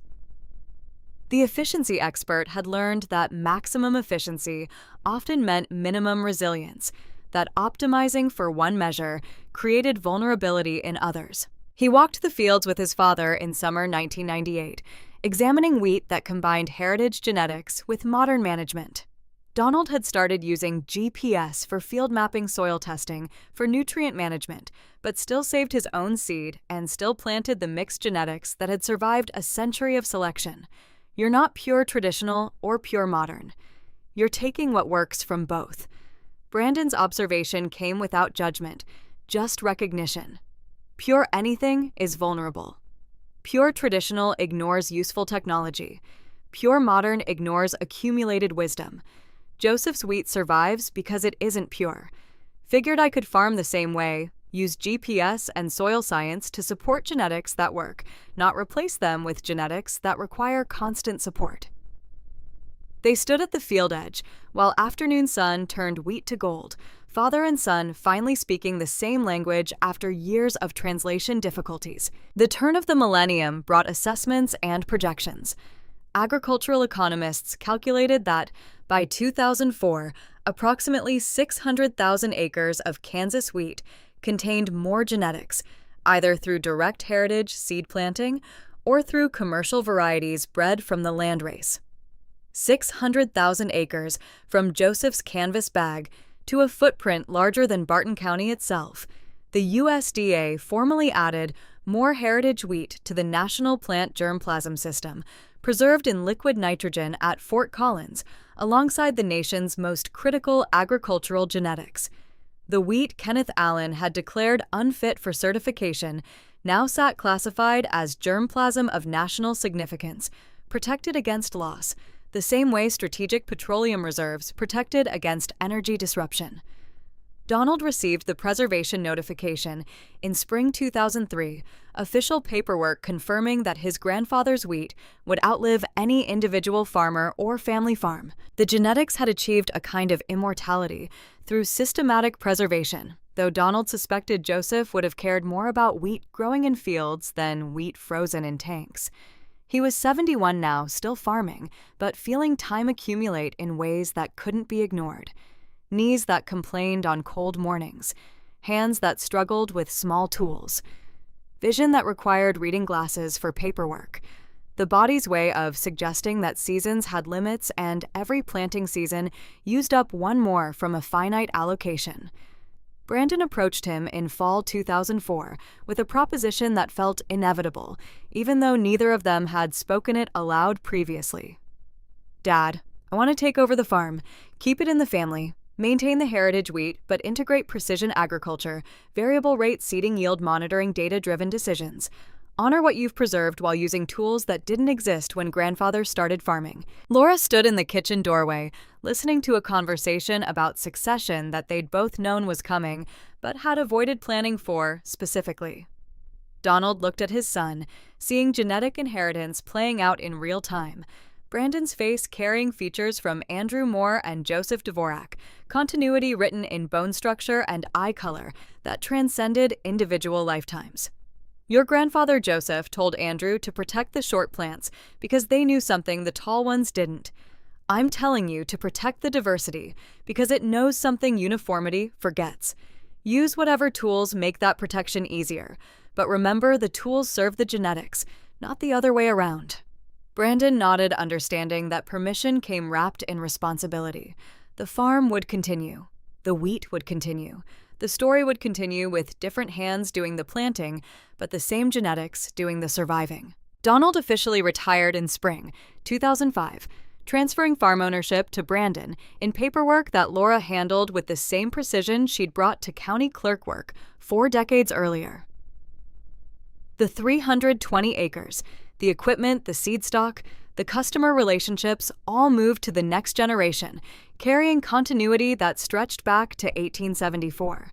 The efficiency expert had learned that maximum efficiency often meant minimum resilience, that optimizing for one measure created vulnerability in others. He walked the fields with his father in summer 1998, examining wheat that combined heritage genetics with modern management. Donald had started using GPS for field mapping soil testing for nutrient management, but still saved his own seed and still planted the mixed genetics that had survived a century of selection. You're not pure traditional or pure modern. You're taking what works from both. Brandon's observation came without judgment, just recognition. Pure anything is vulnerable. Pure traditional ignores useful technology. Pure modern ignores accumulated wisdom. Joseph's wheat survives because it isn't pure. Figured I could farm the same way, use GPS and soil science to support genetics that work, not replace them with genetics that require constant support. They stood at the field edge, while afternoon sun turned wheat to gold, father and son finally speaking the same language after years of translation difficulties. The turn of the millennium brought assessments and projections. Agricultural economists calculated that, by 2004, approximately 600,000 acres of Kansas wheat contained more genetics, either through direct heritage seed planting or through commercial varieties bred from the landrace. 600,000 acres from Joseph's canvas bag to a footprint larger than Barton County itself. The USDA formally added more heritage wheat to the National Plant Germplasm System, preserved in liquid nitrogen at Fort Collins, alongside the nation's most critical agricultural genetics. The wheat Kenneth Allen had declared unfit for certification now sat classified as germplasm of national significance, protected against loss, the same way strategic petroleum reserves protected against energy disruption. Donald received the preservation notification in spring 2003, official paperwork confirming that his grandfather's wheat would outlive any individual farmer or family farm. The genetics had achieved a kind of immortality through systematic preservation, though Donald suspected Joseph would have cared more about wheat growing in fields than wheat frozen in tanks. He was 71 now, still farming, but feeling time accumulate in ways that couldn't be ignored. Knees that complained on cold mornings, hands that struggled with small tools, vision that required reading glasses for paperwork, the body's way of suggesting that seasons had limits and every planting season used up one more from a finite allocation. Brandon approached him in fall 2004 with a proposition that felt inevitable, even though neither of them had spoken it aloud previously. "Dad, I want to take over the farm, keep it in the family, maintain the heritage wheat, but integrate precision agriculture, variable rate seeding yield monitoring data-driven decisions. Honor what you've preserved while using tools that didn't exist when grandfather started farming." Laura stood in the kitchen doorway, listening to a conversation about succession that they'd both known was coming, but had avoided planning for specifically. Donald looked at his son, seeing genetic inheritance playing out in real time. Brandon's face carrying features from Andrew Moore and Joseph Dvorak, continuity written in bone structure and eye color that transcended individual lifetimes. "Your grandfather Joseph told Andrew to protect the short plants because they knew something the tall ones didn't. I'm telling you to protect the diversity because it knows something uniformity forgets. Use whatever tools make that protection easier, but remember the tools serve the genetics, not the other way around." Brandon nodded, understanding that permission came wrapped in responsibility. The farm would continue. The wheat would continue. The story would continue with different hands doing the planting, but the same genetics doing the surviving. Donald officially retired in spring 2005, transferring farm ownership to Brandon in paperwork that Laura handled with the same precision she'd brought to county clerk work 4 decades earlier. The 320 acres, the equipment, the seed stock, the customer relationships all moved to the next generation, carrying continuity that stretched back to 1874.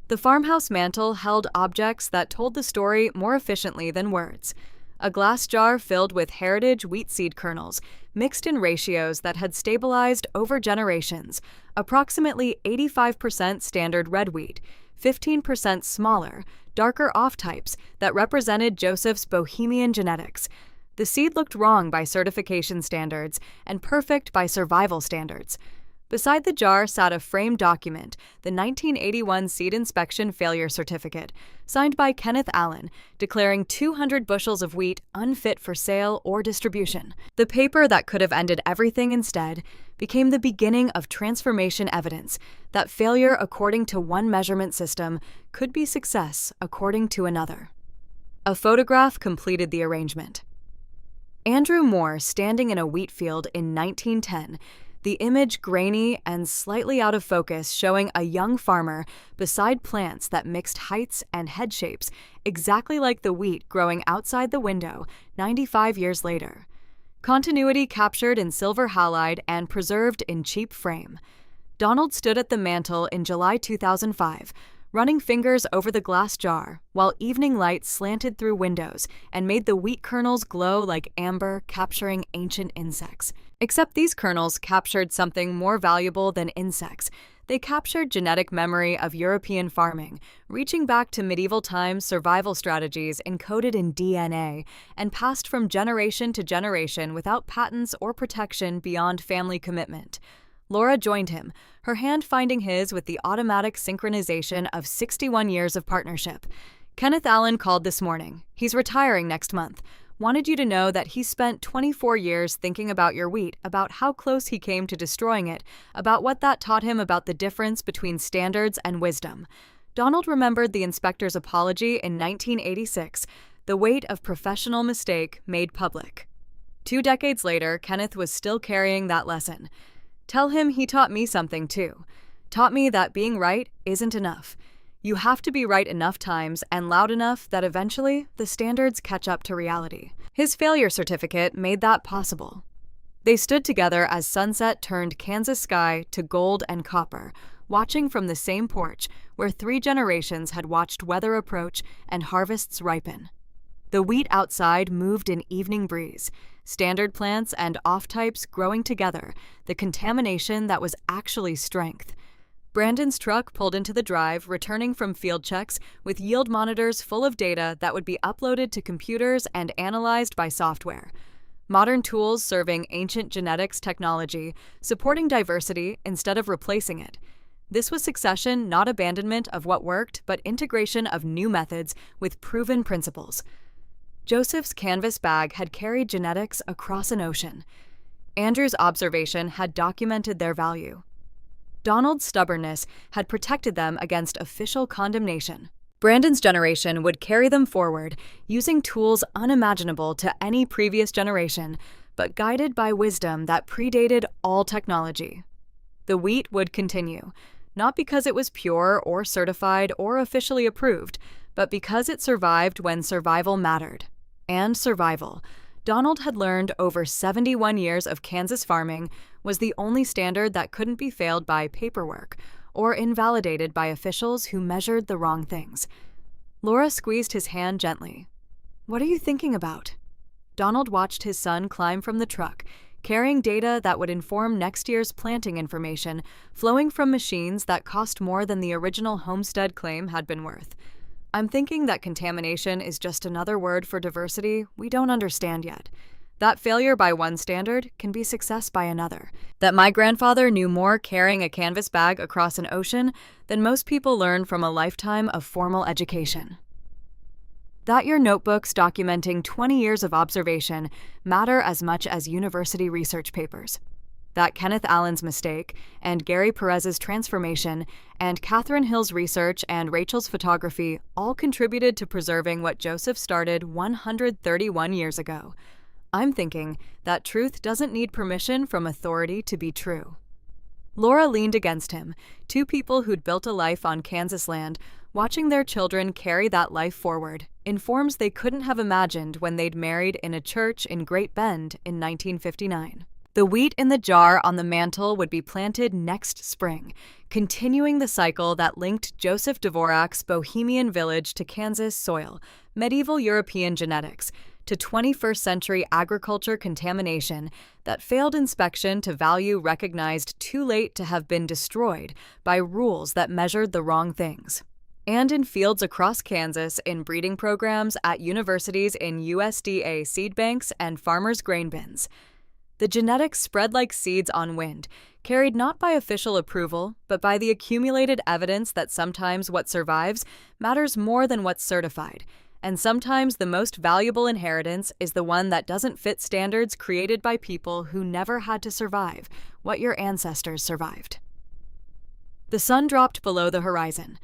The farmhouse mantle held objects that told the story more efficiently than words. A glass jar filled with heritage wheat seed kernels, mixed in ratios that had stabilized over generations, approximately 85% standard red wheat, 15% smaller, darker off-types that represented Joseph's bohemian genetics. The seed looked wrong by certification standards and perfect by survival standards. Beside the jar sat a framed document, the 1981 Seed Inspection Failure Certificate, signed by Kenneth Allen, declaring 200 bushels of wheat unfit for sale or distribution. The paper that could have ended everything instead became the beginning of transformation evidence that failure according to one measurement system could be success according to another. A photograph completed the arrangement. Andrew Moore standing in a wheat field in 1910, the image grainy and slightly out of focus, showing a young farmer beside plants that mixed heights and head shapes exactly like the wheat growing outside the window 95 years later. Continuity captured in silver halide and preserved in cheap frame. Donald stood at the mantel in July 2005, running fingers over the glass jar while evening light slanted through windows and made the wheat kernels glow like amber, capturing ancient insects. Except these kernels captured something more valuable than insects. They captured genetic memory of European farming, reaching back to medieval times survival strategies encoded in DNA and passed from generation to generation without patents or protection beyond family commitment. Laura joined him, her hand finding his with the automatic synchronization of 61 years of partnership. Kenneth Allen called this morning. He's retiring next month. Wanted you to know that he spent 24 years thinking about your wheat, about how close he came to destroying it, about what that taught him about the difference between standards and wisdom. Donald remembered the inspector's apology in 1986, the weight of professional mistake made public. 2 decades later, Kenneth was still carrying that lesson. Tell him he taught me something too. Taught me that being right isn't enough. You have to be right enough times and loud enough that eventually the standards catch up to reality. His failure certificate made that possible. They stood together as sunset turned Kansas sky to gold and copper, watching from the same porch where 3 generations had watched weather approach and harvests ripen. The wheat outside moved in evening breeze, standard plants and off-types growing together, the contamination that was actually strength. Brandon's truck pulled into the drive, returning from field checks with yield monitors full of data that would be uploaded to computers and analyzed by software. Modern tools serving ancient genetics technology, supporting diversity instead of replacing it. This was succession, not abandonment of what worked, but integration of new methods with proven principles. Joseph's canvas bag had carried genetics across an ocean. Andrew's observation had documented their value. Donald's stubbornness had protected them against official condemnation. Brandon's generation would carry them forward, using tools unimaginable to any previous generation, but guided by wisdom that predated all technology. The wheat would continue, not because it was pure or certified or officially approved, but because it survived when survival mattered. And survival, Donald had learned over 71 years of Kansas farming, was the only standard that couldn't be failed by paperwork or invalidated by officials who measured the wrong things. Laura squeezed his hand gently. "What are you thinking about?" Donald watched his son climb from the truck, carrying data that would inform next year's planting information, flowing from machines that cost more than the original homestead claim had been worth. "I'm thinking that contamination is just another word for diversity we don't understand yet. That failure by one standard can be success by another. That my grandfather knew more carrying a canvas bag across an ocean than most people learn from a lifetime of formal education. That your notebooks documenting 20 years of observation matter as much as university research papers. That Kenneth Allen's mistake, and Gary Perez's transformation, and Catherine Hill's research and Rachel's photography all contributed to preserving what Joseph started 131 years ago. I'm thinking that truth doesn't need permission from authority to be true." Laura leaned against him, 2 people who'd built a life on Kansas land, watching their children carry that life forward, in forms they couldn't have imagined when they'd married in a church in Great Bend in 1959. The wheat in the jar on the mantel would be planted next spring, continuing the cycle that linked Joseph Dvorak's Bohemian village to Kansas soil, medieval European genetics, to 21st century agriculture contamination that failed inspection to value recognized too late to have been destroyed by rules that measured the wrong things. And in fields across Kansas, in breeding programs at universities, in USDA seed banks and farmers' grain bins. The genetics spread like seeds on wind, carried not by official approval, but by the accumulated evidence that sometimes what survives matters more than what's certified, and sometimes the most valuable inheritance is the one that doesn't fit standards created by people who never had to survive what your ancestors survived. The sun dropped below the horizon.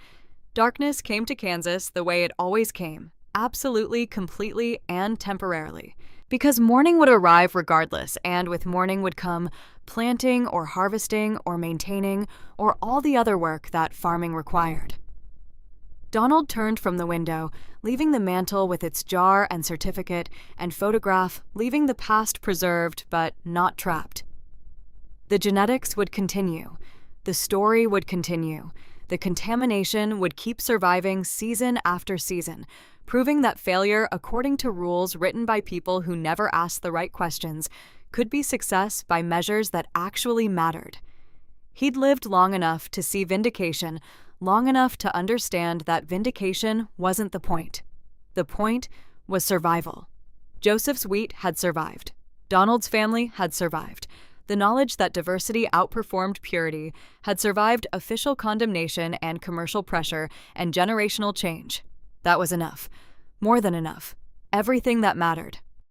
Darkness came to Kansas the way it always came, absolutely, completely, and temporarily. Because morning would arrive regardless, and with morning would come planting or harvesting or maintaining or all the other work that farming required. Donald turned from the window, leaving the mantle with its jar and certificate and photograph, leaving the past preserved but not trapped. The genetics would continue. The story would continue. The contamination would keep surviving season after season, proving that failure, according to rules written by people who never asked the right questions, could be success by measures that actually mattered. He'd lived long enough to see vindication, long enough to understand that vindication wasn't the point. The point was survival. Joseph's wheat had survived. Donald's family had survived. The knowledge that diversity outperformed purity had survived official condemnation and commercial pressure and generational change. That was enough. More than enough. Everything that mattered.